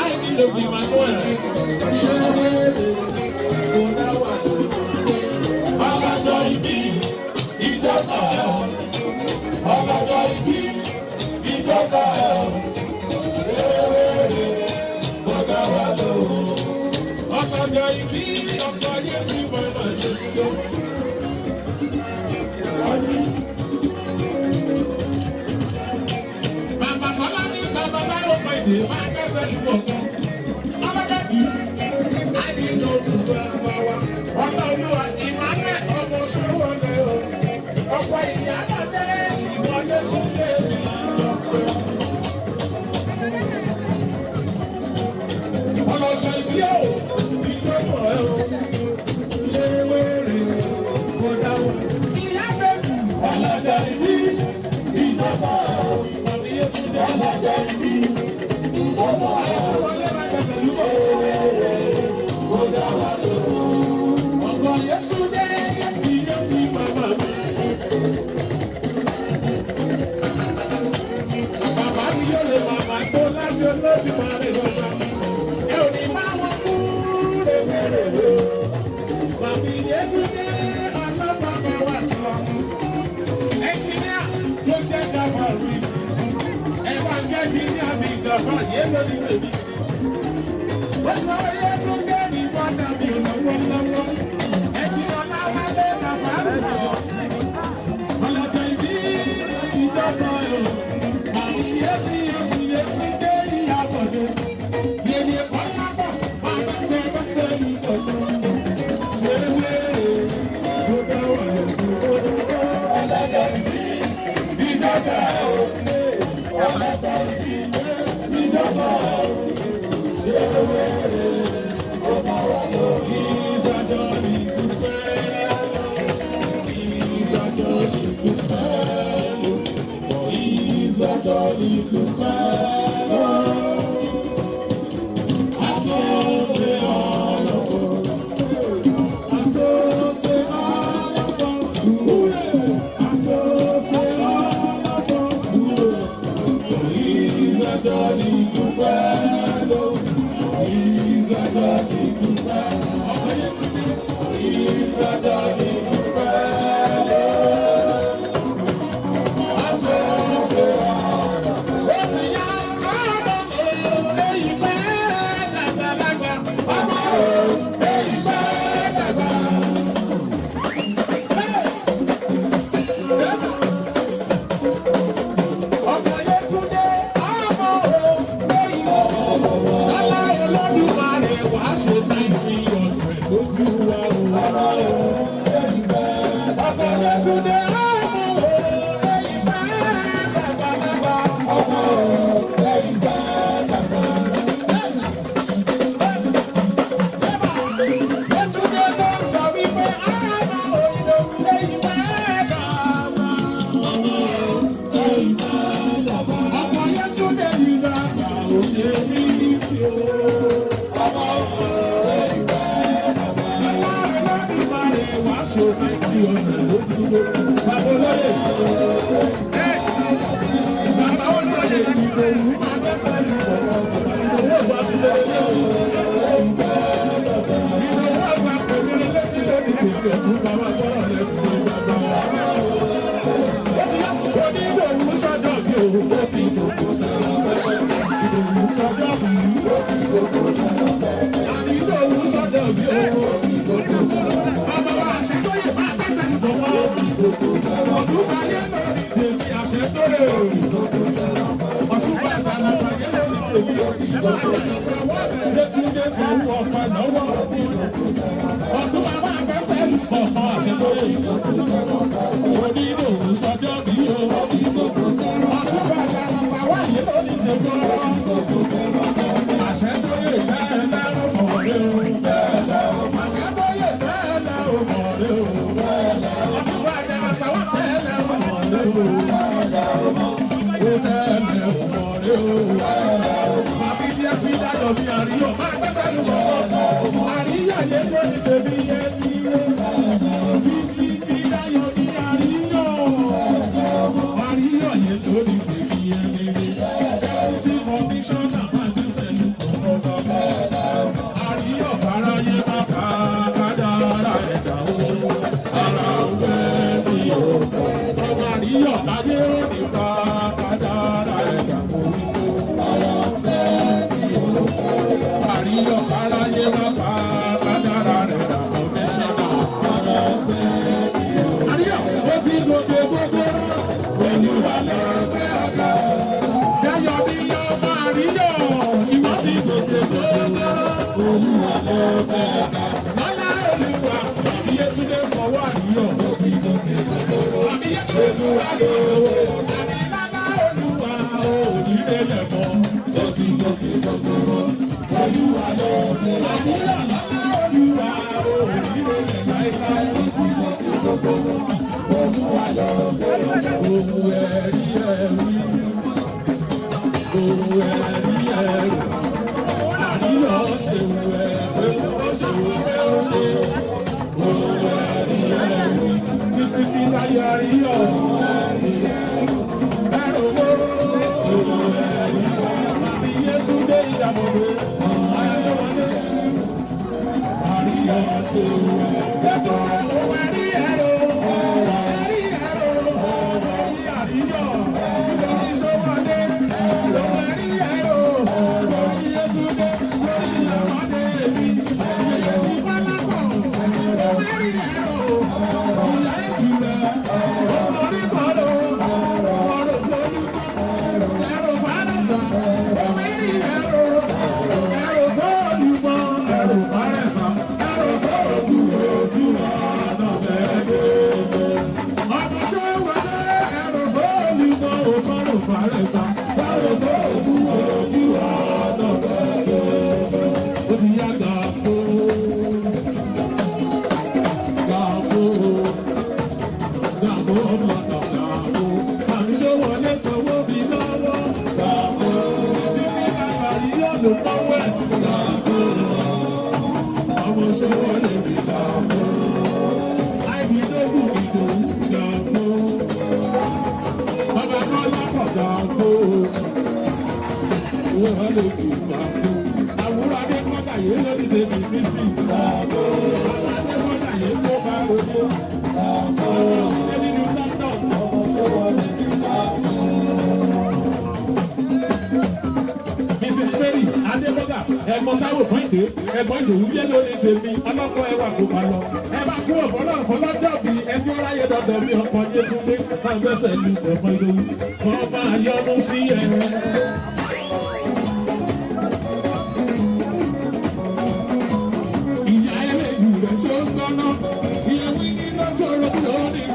àìníjòbí Manuel. Ṣé kò dáwà lórí? Ọlọ́jọ́ ìbí ìjọba ẹ̀. Ọlọ́jọ́ ìbí ìjọba ẹ̀. Ọlọ́jọ́ ìbí ọkọ̀ yẹn ti mọ̀ ẹ̀ máa ṣe sí lọ. Bàbá Fọlá ní bàbá Báyọ̀ Pàdé máa ń kẹsẹ̀ ju ọ̀kan. Ọlọ́jọ́ ìbí àìníjọ́ òdùdó ẹ̀fọ́ wa. Ọ̀nà olúwa Emmanuel ọmọ Ṣówọlé o. Ọ̀pọ̀ ìyá àgbàdé ìwọlé tún lé mi. Ọlọ́jọ́ ìbí o, ìjọba ẹ̀ o, ṣé wéèrè kò dáwọ́? Ìyá bẹ̀rù. Ọlọ́jọ́ ìbí ìjọba ẹ̀ o, àbí ètò ìdá. Ọlọ́jọ́ ìbí ìjọba ẹ̀ o, ṣé wọlé máa kẹsẹ̀ lúkọ̀? Ṣé wéèrè kò dáwọ́ lóru? Ọ̀gbọ̀n yẹn tún dé yẹtí bàbá mi. Bàbá mi yóò lè bàbá tó láṣẹ lójú máa rè lọ́gbà. Mami Yesu dé ọlọ́pàá máa wà sọ. Ẹnjìníà tó jẹ́ dàbà rí. Ẹ̀wà gẹ́jìníà mi dàbà yé lórí bèbí. Ó sọ Yesu dé ní bọ́dà mi lọ́wọ́lọ́wọ́. Ẹnjìníà náà lé dàbà rí lọ. Ọlọ́jọ́ ìbí ìjọba ẹ̀. Mami Yesu dé ìyàbọ̀ dé. Yèmí ẹ̀kọ́ lábọ̀ máa bá ṣe bá ṣe ní ọ̀dọ́.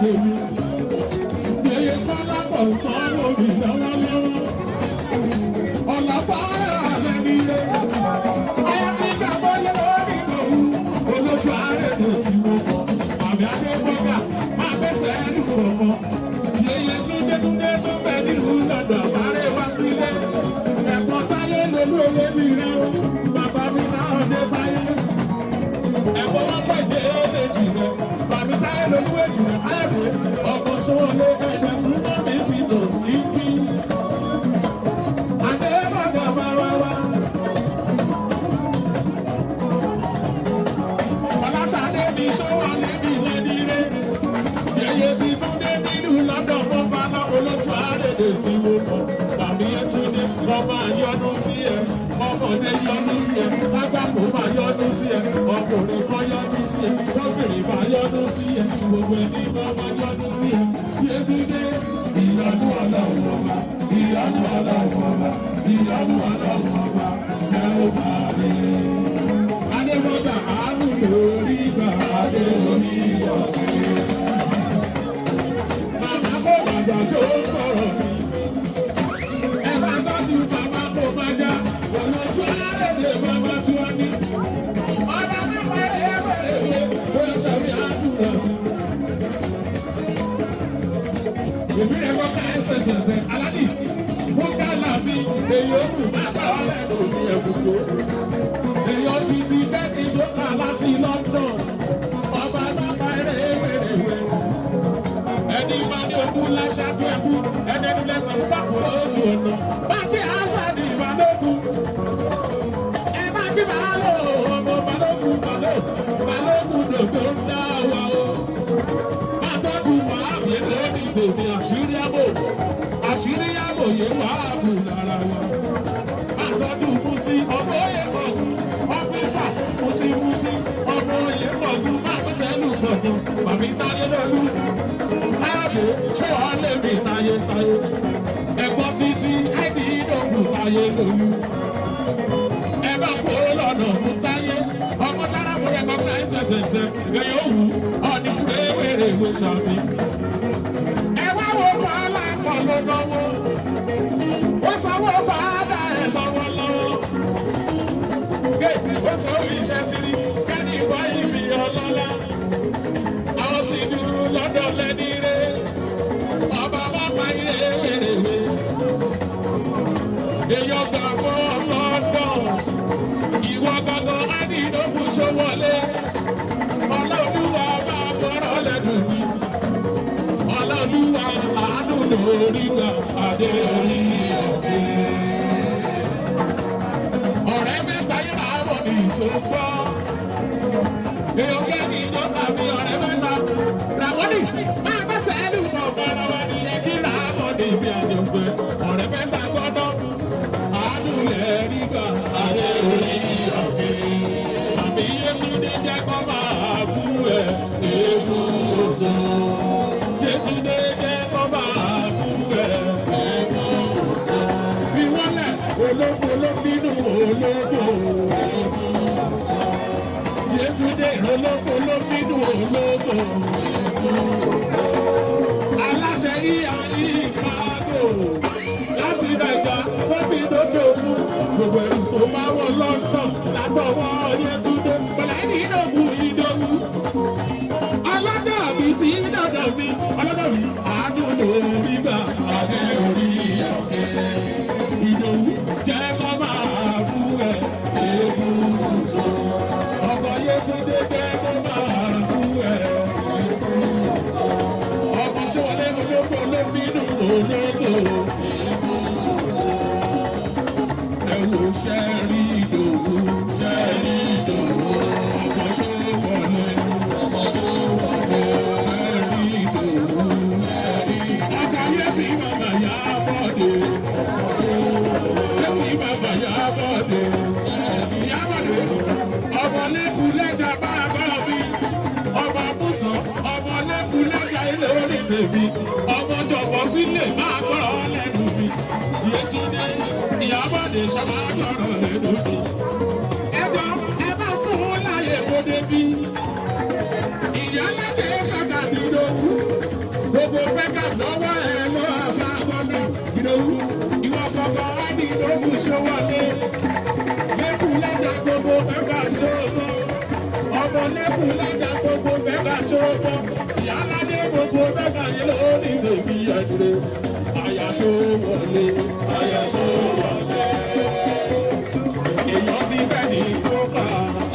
tèmi. Yèyé kọ́lá pọ̀ sanwó mi lọ́wọ́lọ́wọ́. Ọ̀làpá rẹ̀ nílé. Ayé ti gbàgbọ́ lórí ìdòwú. Olójú ààrẹ ló ti wọ́n mọ́. Àmì Adébọ́gà máa bẹ́sẹ̀ ẹnu kọ̀ọ̀kan. Yèyé Túndé tó bẹ̀ nílùú lọ́dọ̀ àbárẹ̀ wá sílé. Ẹ̀kọ́ táyé lolú owó mi rẹ̀ o. Bàbá mi náà dé báyé. Ẹ̀kọ́ wọn pẹ̀ dé èjì rẹ̀. Bàbí táyé lolú èjì rẹ̀ káyọ̀dé. Ọkọ̀ sọ́wọ́ ló ẹ̀jẹ̀ fún mọ́mí fi tò sí kí. Adébọ́gà bá wá wá. Ọlásàdé mi sọ́wọ́ lébi lẹ́dílé. Yèyé ti Túndé nílùú lọ́dọ̀ fún bàbá olójú àrèdè tí mo mọ̀. Bàbí ẹ Túndé ọmọ àyọ̀nù sí ẹ. Ọmọdé yọ̀nù sí ẹ. Lágbàpò máa yọ̀nù sí ẹ. Ọkùnrin kan yọ̀nù sí ẹ. Obìnrin máa yọ̀nù sí ẹ. Gbogbo ẹni máa yọ̀nù sí ẹ. Yétúndé ìyọ̀nù ọlọ́run ọba. Ìyọ̀nù ọlọ́run ọba. Ìyọ̀nù ọlọ́run ọba. Ẹ ó máa rí. Adébọ́gà àánú lórí ìgbà adé orí ọ̀gbìn. Màmá kò gbàgbà ṣó sọ̀rọ̀ mi. Ẹ bá tọ́jú bàbá kò má já. Olójú àrèdè bàbá tí wọ́n ní. Ọ̀dà mi pẹ̀lẹ́ pẹ̀lẹ́ ó ṣàbí àdúrà. Èmi rẹ̀ kọ́ ká ẹsẹ̀sẹ̀sẹ̀ aládì. Mo ká làbí èyí ó kù má bá wà lẹ́nu ní ẹ̀kúkú. Èyàn ti di bẹ́ẹ̀ni tó kà láti London. Ọba bàbá rèwerèwe. Ẹni máa ní ogún láṣà tó ẹkú. Ẹni ẹni lẹ́sẹ̀ ń pàpọ̀ lójú ọ̀nà. Báńkì Ásàdì Balógun. Ẹ bá bí Bàálò ọmọ Balógun Balógun dòdò ń dá wa o. Máa tọ́jú Màámi lónìí tèmi àṣírí àbò. Àṣírí àbò yé wàá bù lára wa. Máa tọ́jú Kúsí ọmọ òye mọ̀gùn. Ọ́fíìsà Kúsí ọmọ òye mọ̀gùn. Máa pèsè ẹnu gbọ̀ngàn. Màmí táyé lọ́lú. Káyọ̀dé ṣé wàá lè mi táyé. Ẹ̀kọ́ títí ẹ̀dí ìdògùn táyé lọ́lú. Ẹ bá kó lọ́nà fún táyé. Ọmọ tára mo rẹ̀ kọ́kọ́ ẹ̀sẹ̀sẹ̀. Èyí ò wù ọ̀dí wéwèrè ìwé ṣàfi. Ẹ wá wo wàhálà kan ló náwó. Ó sanwó fàádà ẹ̀ lọ́wọ́lọ́wọ́. Ó sọ iṣẹ́ ti rí kẹ́ni ìwá ìbí ọlọ́lá. Àwọn sì dúró lọ́dọ̀ lẹ́ni rẹ̀. Ọba bá pa ilé wèrèwé. Èèyàn gbàgbọ́ lọ́dọ̀. Ìwọ gangan á ní ìdókùn ṣọwọ́lé. Ọlọ́dúnwà bá bọ́rọ̀ lẹ́nu mi. Ọlọ́dúnwà àánú lórí gbà adé orí ọ̀gbìn. Ọ̀rẹ́ mẹ́ta yóò rọ̀ ní ìṣòro. Èèyàn kẹ́ni ìjọba mi ọ̀rẹ́ mẹ́ta. Ràwọ́nì máa gbẹ́sẹ̀ ẹni pọ̀ gbọ́dọ̀ wá ní ẹbí ràbọ̀ ní ibi àjọpẹ́. Ọ̀rẹ́ mẹ́ta gbọ́dọ̀ àánú lẹ̀ nígbà adé orí ọ̀gbìn. Àbí Yétúndé jẹ́ kọ́ máa bú ẹ̀ ewu oṣù. Yétúndé jẹ́ kọ́ máa bú ẹ̀ ewu oṣù. Bí wọ́n lẹ̀ olóko ló bínú olóko. Yétúndé olóko ló bínú olóko. Aláṣẹ yíya ìkágò láti Nàìjà tó fi dókè òkun. Gbogbo ẹ̀rù tó máa wọ London látọwọ́ Yétúndé. Bọ̀lá ní ìdògùn ìdògù. Ọlọ́dọ̀ mi ti ń dọ̀dọ̀ mi. Ọlọ́dọ̀ mi àánú lórí gbà adé orí ọ̀kẹ́. Ìdòwú jẹ́ kọ́ máa bú ẹ̀ ewu sọ. Ọkọ̀ Yétúndé jẹ́ kọ́ máa bú ẹ̀ ewu sọ. Ọkọ̀ Ṣówọlé olóko ló bínú olóko ewu sọ. Ẹ wo ṣẹ́rí Ìdòwú ṣẹ́rí Ìdòwú. Ọkọ̀ Ṣówọlé ṣẹ́rí Ìdòwú. Ọkọ̀ Yétí màmá yá bọ́dé. Yétí màmá yá bọ́dé. Yá bọ́dé. Ọmọ lẹ́kùn lẹ́jà bá a bá mi. Ọmọ Mùsàn ọmọ lẹ́kùn lẹ́jà ilé orí tèmi. Ọmọ jọ̀bọ̀ sílẹ̀ máa gbọ́rọ̀ lẹ́nu mi. Yétúndé Ìyábọ̀dé ṣàmà gbọ́rọ̀ lẹ́nu mi. Ẹ̀gbọ́n ẹ bá fún un láyè kó débi. Ìyá lẹ́kẹ̀ẹ́ kàkà dúró. ọmọ lẹ́kùn lẹ́jà gbogbo bẹ́gà ṣọ́kọ́ ìyáládé gbogbo bẹ́gà yẹn ló ní tèmi ẹ̀dúrẹ́ àyàṣó wọlé àyàṣó wọlé èèyàn ti bẹ́ẹ̀ ní ìjọba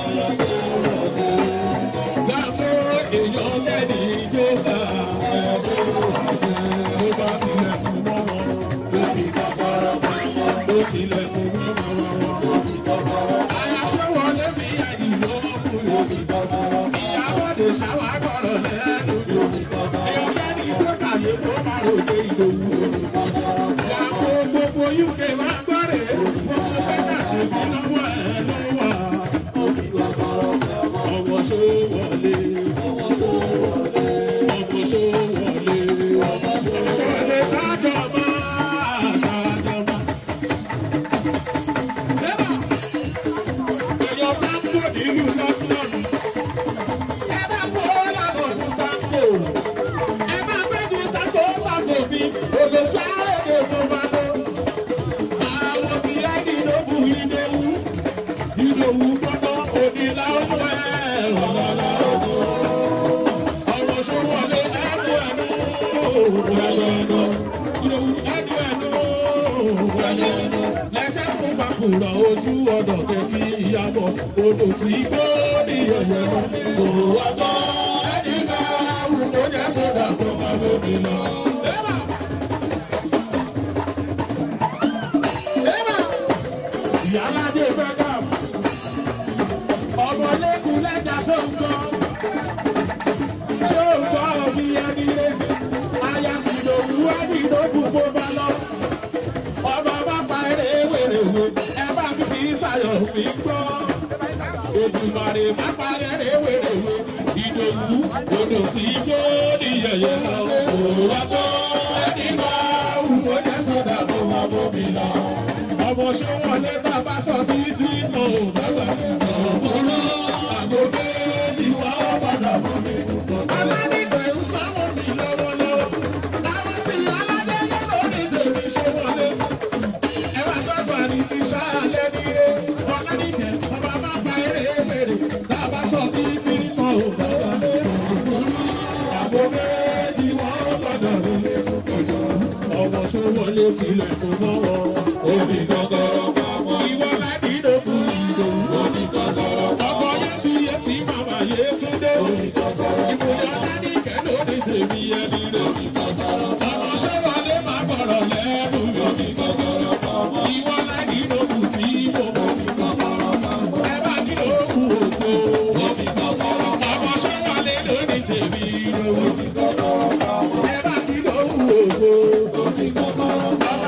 àyàṣó wọlé gbàgbọ́ èèyàn bẹ́ẹ̀ ní ìjọba àyàṣó wọlé tó bá tilẹ̀kùn mọ́ wọn ló fi kọ́kọ́rọ́ ló tilẹ̀kùn mọ́ wọn. Kùrọ̀ ojú ọ̀dọ̀ kẹ́kí ìyàbọ̀ odò tí gbó ní ọ̀yẹ́ kò wájọ́ ẹ̀dínlá wù tó jẹ́ sódà tó máa lóbi lọ. Ìyálàjẹ fẹ́gà ọmọ lẹ́kùn lẹ́jà sóńgọ́ òbí ẹni rẹ̀ àyà ìdòwú ẹni ìdòwú kó bá lọ. Ọba bá pa eré wèrèwé ẹ bá fi fi ṣàyọ̀ fi gbọ́. Èdùmàrè bá pa eré wèrèwé ìdòwú odò tí gbó ní yẹ̀yẹ́ lọ. Òwúrọ̀ ẹni bá wù kó jẹ́ sódà tó máa bómi lọ. Ọmọ ṣé wọ́n lé bàbá sọ títí mọ̀ ò bàbá ọ̀gbọ́n àgbòdè ìwà ọ̀padà bómi. Aládìgbẹ̀ ń sáwọ́ mi lọ́wọ́lọ́wọ́. Àwọn tí aládé yẹn lórí tèmi ṣe wọlé. Ẹ wá tọ́jú àní ti ṣáálẹ́ nílé. Ọ̀làdìgbẹ̀ bàbá bá pa eré wèrè. Bàbá sọ títí mọ̀ ò bàbá ọ̀gbọ́n àgbòdè ìwà ọ̀padà bómi. Ọmọ ṣé wọlé tilẹ̀ kò mọ́ wọn. Omi gọ́gọ́rọ́ pamọ́. Ìwọ láti dòkú ìdòwú. Omi gọ́gọ́rọ́ pamọ́. Ọkọ yẹn ti màmá yé túndé. Omi gọ́gọ́rọ́ pamọ́. Ìbòyá dání kẹ́ló ní tèmi ẹni rẹ̀. Omi gọ́gọ́rọ́ pamọ́. Ọmọ ṣé wọlé máa bọ̀rọ̀ lẹ́nu. Omi gọ́gọ́rọ́ pamọ́. Ìwọ láti dòkú tí mo mọ̀. Omi gọ́gọ́rọ́ pamọ́. Ẹ bá kí ló kú òkú. Omi gọ́gọ́rọ́ pamọ́. Ọmọ ṣé wọlé lóní tèmi. Omi gọ́gọ́rọ́ pamọ́. Ẹ bá kí ló kú òkú. Omi gọ́gọ́rọ́ pamọ́.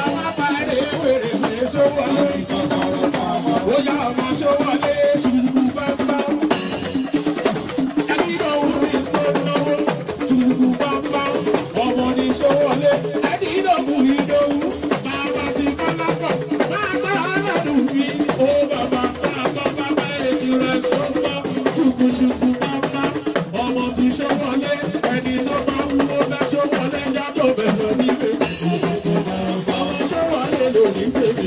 Oya ọmọ ṣọwọlé ṣùgbọ́n bàbá ẹni lọ́wọ́ ìgbónáwó ṣùgbọ́n bàbá ọmọ ní ṣọwọlé ẹni lọ́wọ́ ìdòwú bàbá ti kọ́lápọ̀ bàbá aládùn mi ó bàbá bàbá èjì rẹ̀ tó ń bọ̀ ṣùkùṣùkù bàbá ọmọ ti ṣọwọlé ẹni tó bá wúwo bẹ́ ṣọwọlé yàtọ̀ bẹ̀rẹ̀ níbẹ̀ ọmọ ṣọwọlé lónìí bèbí.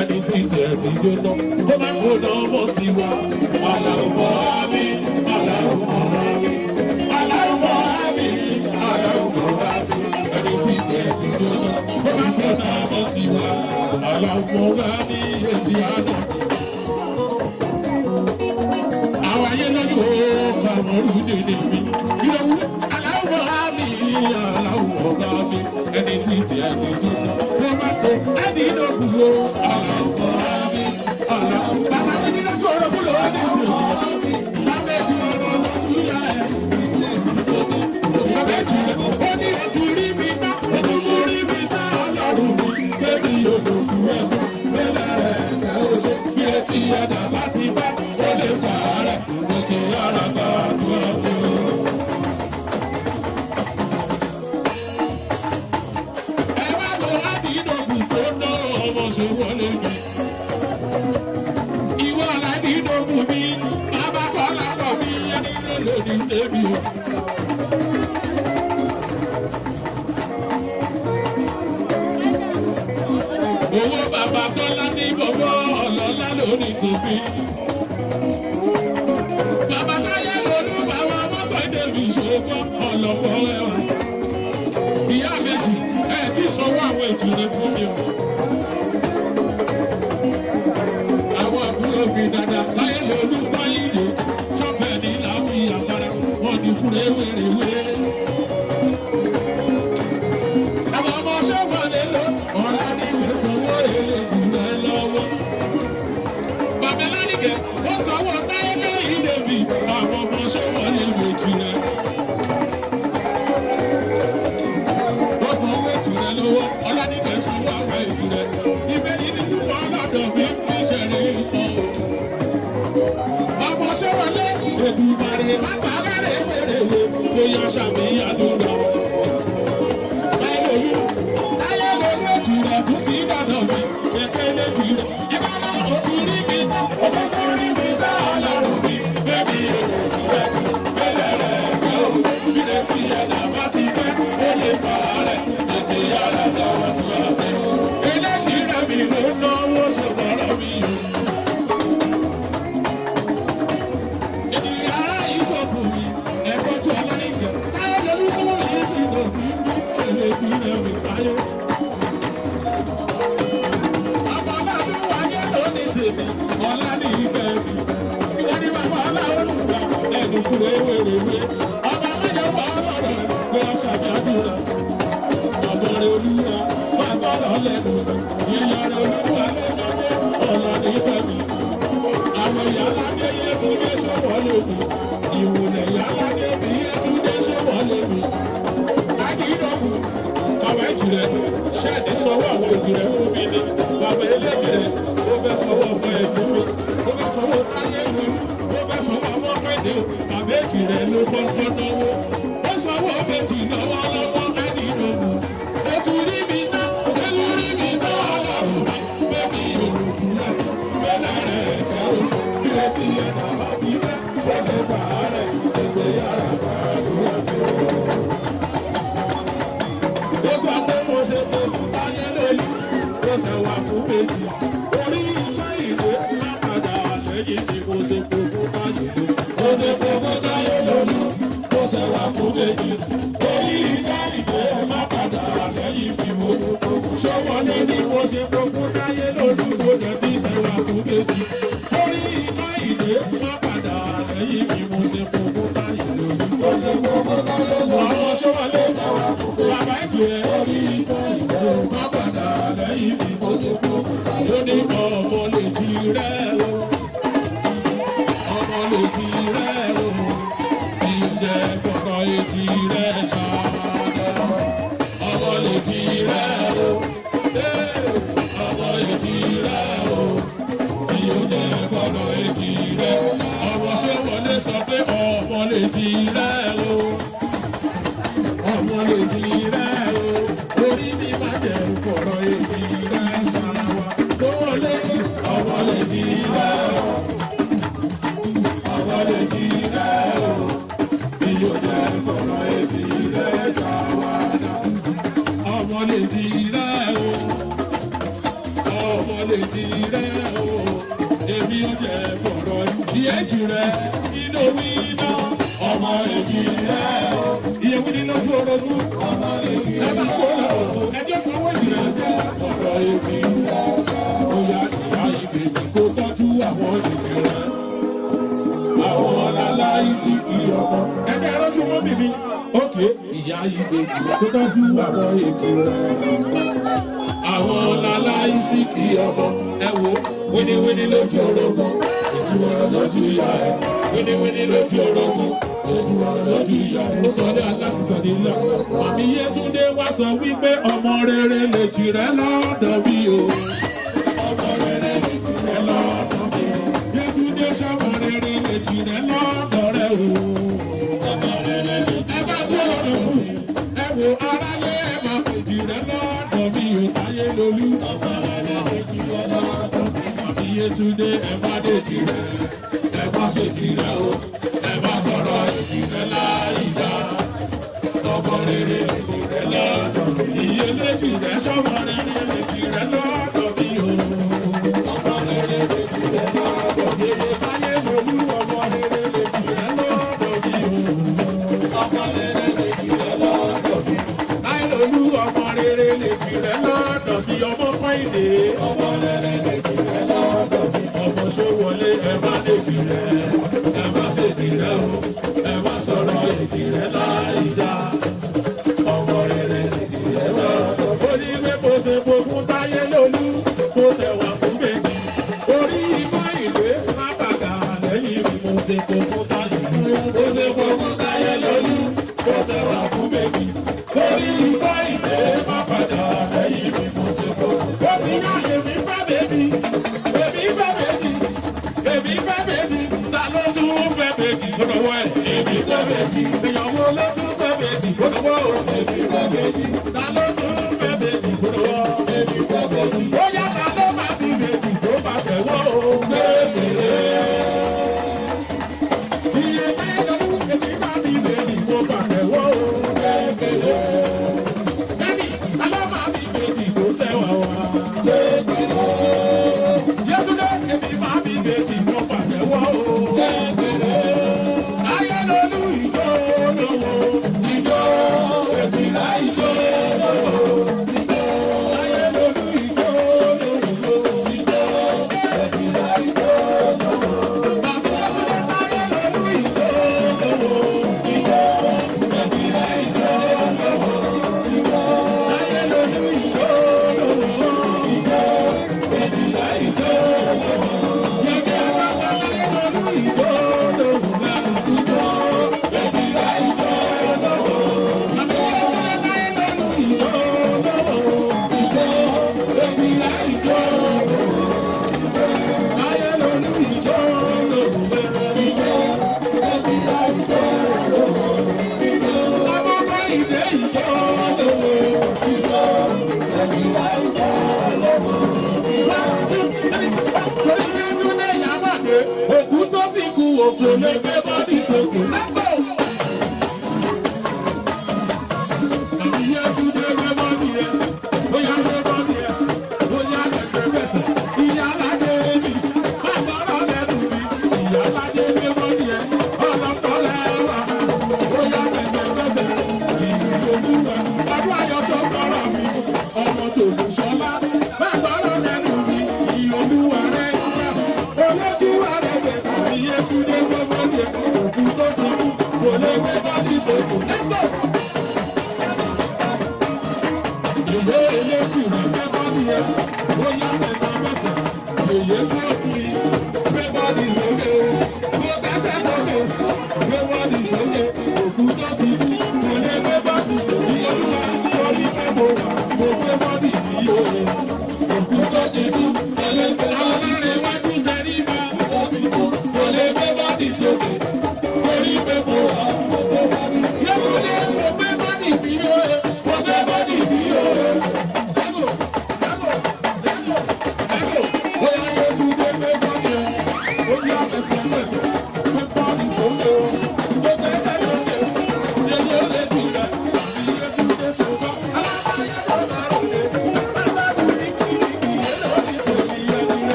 Ẹni tí tẹ̀ ti jóná, ó máa ń gbóná ọmọ sí wa. lórí dèdè mi. Ìdòwú aláwọ̀ àmì aláwọ̀ ọ̀gá mi ẹni tí tí ẹni tó lọ. Mo máa tó ẹni ìdòwú lo aláwọ̀ àmì aláwọ̀. Bàbá mi ní lọ́sọ̀ ọ̀rọ̀ kúlọ̀ wá ní ìlú. Lábẹ́ ti ọ̀rọ̀ lọ́dún yá ẹ̀. Lábẹ́ ti ó ní ojú rí mi ná, ojú mú rí mi ná ọlọ́run mi. Bébí olùkú ẹ̀kọ́, bẹ́lẹ̀ rẹ̀ ẹ̀ ó ṣe. Bí etí ẹ̀dá bá ti bá, ó lè fà á rẹ̀. Òkè ara bá a tó ọ̀gbìn. Wọlé mi. Ìwọ aládì ìdógún mi, bàbá kọ́lá pọ̀ mi, ẹni lòdì débi o. Owó bàbá kọ́lá ní gbogbo ọ̀lọ́lá lórí tòbí. Bàbá táyé lolú bàbá mọ́tò ìdèbí ṣògbọ́n ọ̀lọ́pọ̀ ẹ̀wà. Ìyá méjì ẹ̀ tí sanwó àwọn ètò rẹ̀ fún mi o. Fi dada láyé lólu báyìí sọ́fẹ̀ ní láfi àpárá wọn ní kúrẹ́ wéréwé. Àwọn ọmọ sọ́fà lè lọ ọ̀rá ní ìfẹsọ̀wọ́ èlé jù rẹ̀ lọ́wọ́. Bàbá Lánìkẹ́ wọ́n sanwó táyé lẹ́yìn débi àwọn ọmọ sọ́fà lè lè jù rẹ̀. Wọ́n sanwó ètù rẹ̀ lọ́wọ́ Ọlánìkẹ́ sanwó àwọn ètù rẹ̀. Ibẹ̀ ní nínú wọn lọ́dọ̀ mi ní ìṣẹ̀lẹ̀ ìfọ̀. Ọmọ sọ́wọ́lé èdùbàrè látara rẹ̀ wéréwé bóyá sàmì àdúrà. Báyìí ayé lórí ètù rẹ̀ tún ti dànù mi, èké létí rẹ̀. Ìbá náà òkú rí mi, òkú rí mi tá ọlọ́run mi. Bébí òkú rẹ̀ bẹ́lẹ̀ rẹ̀ gbé o. Bílẹ̀ tí ẹ̀dá bá ti fẹ́, ó lè fà á rẹ̀. Ètè yàrá dáwọ́ tó wà fẹ́. Eléjì rẹ̀ mi ló náwó ṣòkòrò mi o. Àwọn ìsìnkì ọmọ. Ẹgbẹ́ ẹlọ́jú mọ́ bìbí. Ókè ìyá ìbejì tó tọ́jú àwọn èjì rẹ̀. Àwọn lálá ìsìnkì ọmọ. Ẹ wo wíníwíní lójú orogún. Èjì wọ̀rọ̀ lójú ìyá ẹ̀. Wíníwíní lójú orogún. Èjì wọ̀rọ̀ lójú ìyá ẹ̀. Ó sọ ní alákìsọ̀ nílẹ̀. Màmí Yétúndé wá sọ wípé ọmọ rere lè jì rẹ̀ lọ́dọ̀ bí o. Ọmọ rere lè jì rẹ̀ lọ́dọ̀ bí o. Yétúndé sọmọ rere lè jì rẹ̀ lọ́dọ̀ rẹ̀ o. Ọmọ rere lè jì rẹ̀ lọ́dọ̀ bí o. Ẹ wo aráyé ẹ máa fèjì rẹ̀ lọ́dọ̀ bí o. Táyé lolú. Ọmọ rere lè jì rẹ̀ lọ́dọ̀ bí o. Màmí Yétúndé ẹ má dèjì rẹ̀. Ẹ má ṣèjì rẹ̀ o. Ẹ má sọ̀rọ̀ èjì rẹ̀ láì dá. Ọmọ rere lè jì rẹ̀ lọ́dọ̀ bí o. Iye méjì rẹ̀ sọmọ rere lè jì rẹ̀ lọ́dọ̀ bí o. Ọmọ rere lè jì rẹ̀ lọ́dọ̀ bí o. Táyé lolú ọmọ rere lè jì rẹ̀ lọ́dọ̀ bí o. Ọmọ rere lè jì rẹ̀ lọ́dọ̀ bí o. Táyé lolú ọmọ rere lè jì rẹ̀ lọ́dọ̀ bí ọmọ Kọ́ìdé. Ọmọ rere lè jì rẹ̀ lọ́dọ̀ bí ọmọ Ṣówọlé ẹ má lè jì rẹ̀. Ẹ má ṣe jì rẹ̀ o. Ẹ má sọ̀rọ̀ èjì rẹ̀ láì dá. Ọmọ rere lè jì rẹ̀ lọ́dọ̀. Ó ní pé mo ṣe gbogbo Táyé lolú. Mo ṣe wà fún méjì. Orí ikọ́ ìwé lábàgà lẹ́yìn mi mo ṣe gbogbo Táyé lolú. Mo ṣe gbogbo Táyé lolú. Mo ṣe wà fún méjì. Orí ikọ́ ìwé lábàgà lẹ́yìn mi mo ṣe gbogbo. Ó ti yá èmi fẹ́ bèbí. Èmi fẹ́ bèbí. Èmi fẹ́ bèbí. Ta ló tún fẹ́ bèbí? Lọ́dọ̀wọ́ ẹ̀. Èmi fẹ́ bèbí. Ìyàwó ló tún fẹ́ bèbí. Lọ́dọ̀wọ́ ẹ̀. Èmi fẹ́ bèbí. Ta ló tún fẹ́ bèbí? Lọ́dọ̀wọ́ ẹ̀. Èmi fẹ́ bèbí. Ó yá ta ló máa fi bèbí tó bá tẹ̀wọ́ o. Kékeré. Iye mẹ́rin èmi máa fi bèbí tó bá tẹ̀wọ́ o. Kékeré. Bẹ́ẹ̀ni, ta ló máa fi bèbí tó tẹ̀wọ́ wa? Kékeré. Yétúndé èmi máa fi bèbí tó bá tẹ̀wọ́ o. Kékeré. Ayé lolú ìjó lówó. Ìjó èjìlá ìjó lówó. Ayé lolú ìjó lówó. Ìjó èjìlá ìjó lówó. Bàbá Yétúndé ayé lolú ìjó lówó. Ìjó èjìlá ìjó lówó. Ayé lolú ìjó lówó. Ìjó èjìlá ìjó lówó. Yẹ̀kẹ́ bàbá ayé lolú ìjó lówó. Ìjó èjìlá ìjó lówó. Bàbá Yétúndé ayé lolú ìjó lówó. Ìjó èjìlá ìjó lówó. Ayé lolú ìjó lówó. Ìjó èjìlá ìjó lówó. Àbọ̀bọ̀ ìdè ìjó lówó. Ìjó èjìlá ìjó lówó. Torí Yétúndé Ìyábọ̀dé, òkú tó ti kú òkú lè gbé bọ́dì sókè. Àbí Yétúndé gbé bọ́dì ẹ̀, bóyá gbé bọ́dì ẹ̀, bóyá lẹ́sẹ̀kẹsẹ̀. Ìyá aládé mi, má gbọ́dọ̀ lẹ́nu mi. Ìyá aládé gbé bọ́dì ẹ̀, ọlọ́pọ̀ lẹ́wà. Bóyá lẹ́sẹ̀kẹsẹ̀, ìlú olúwa. Ọdún ayọ̀ṣọ́ sọ̀rọ̀ mi, ọmọ tòlù ṣọlá. Má gbọ́dọ̀ lẹ́nu mi, ìlú olúwa rẹ̀ ń gbà. Olójú wa rẹ̀ bẹ̀, àbí Yétúndé gbé bọ́dì ẹ̀, òkú tó ti kú.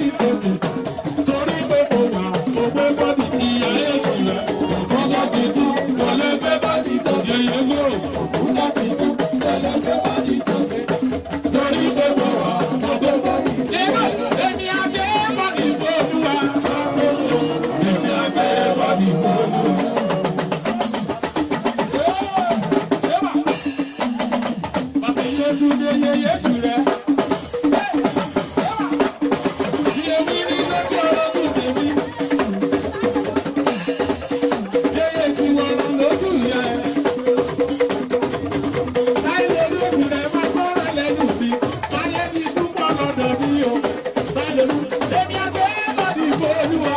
bọ́dì sókè. Torí pé mo wà, mo gbé bọ́dì ìyá èjì rẹ̀. Òkúta ti kú, kò lè gbé bọ́dì sókè. Yẹ̀yẹ̀ gbò. Òkúta ti kú, kò lè gbé bọ́dì sókè. Torí pé mo wà, mo gbé bọ́dì. Èmi àgbẹ̀ bọ́dì fòlùwà. Èmi àgbẹ̀ bọ́dì fòlùwà. Yetunde yeye jure. Yewi ni lọ́jọ́ ọdún tèmi. Yeye ti wọ̀rọ̀ lójú yẹ. Láyé lójú rẹ̀ máa gbọ́rọ̀ lẹ́nu mi. Láyé mi túbọ̀ lọ́dọ̀ mi o. Láyé mi èmi àgbẹ̀ bọ́dì fòlùwà.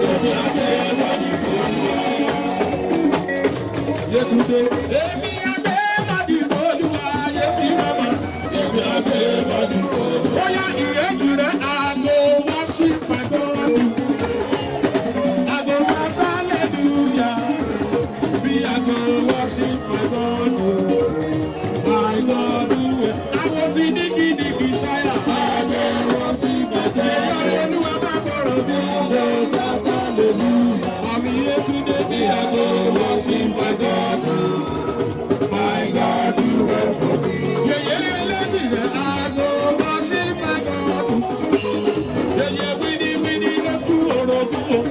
Èmi àgbẹ̀ bọ́dì fòlùwà. Yetunde èmi. Oya ìrẹ́jì rẹ̀ àgbo worship my God. Àgbo bàbá lẹ́dúyà. Bí àgbo worship my God. My God wẹ̀. Àwọn ti dígídígí ṣáyà. Àgbo worship my God. Ẹ̀yọ́ olúwa bá bọ̀rọ̀ bí. Àgbo bàbá lẹ́dúyà. Àmì Yétúndé bí àgbo worship my God. My God wẹ̀ for me. Yẹ̀yẹ́ ẹlẹ́dì rẹ̀ àgbo. Yeye wini wini lójú orogún.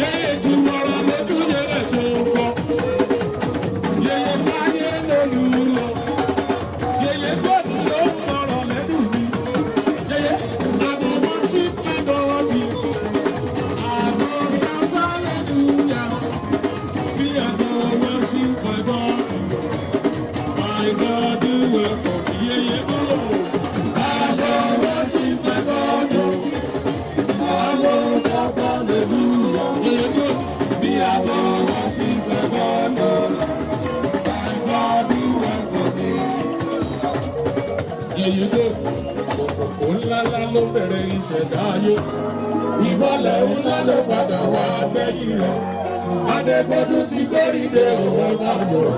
Yeye ju ọ̀rọ̀ lójú yẹlẹ̀ ṣe ń fọ́. Yeye láyé lólu lọ. Yeye gbọ́dọ̀ ló ń sọ̀rọ̀ lẹ́nu mi. Yeye àgbọ̀ wọn sí fẹ́dọ̀ mi. Àgbọ̀ sábà lẹ́nu yà. Bí àgbọ̀ wọn sí fẹ́dọ̀. My God will come. Yeye gbọ́dọ̀. Àgbọ̀ wọn sí fẹ́dọ̀. Ńláńlá ló bẹ̀rẹ̀ ìṣẹ̀dá ayé. Ìmọ̀lẹ̀ ńlá ló padà wá gbẹ̀yìn rẹ̀. Adégbodò ti gbóríde òwe máa yọ̀.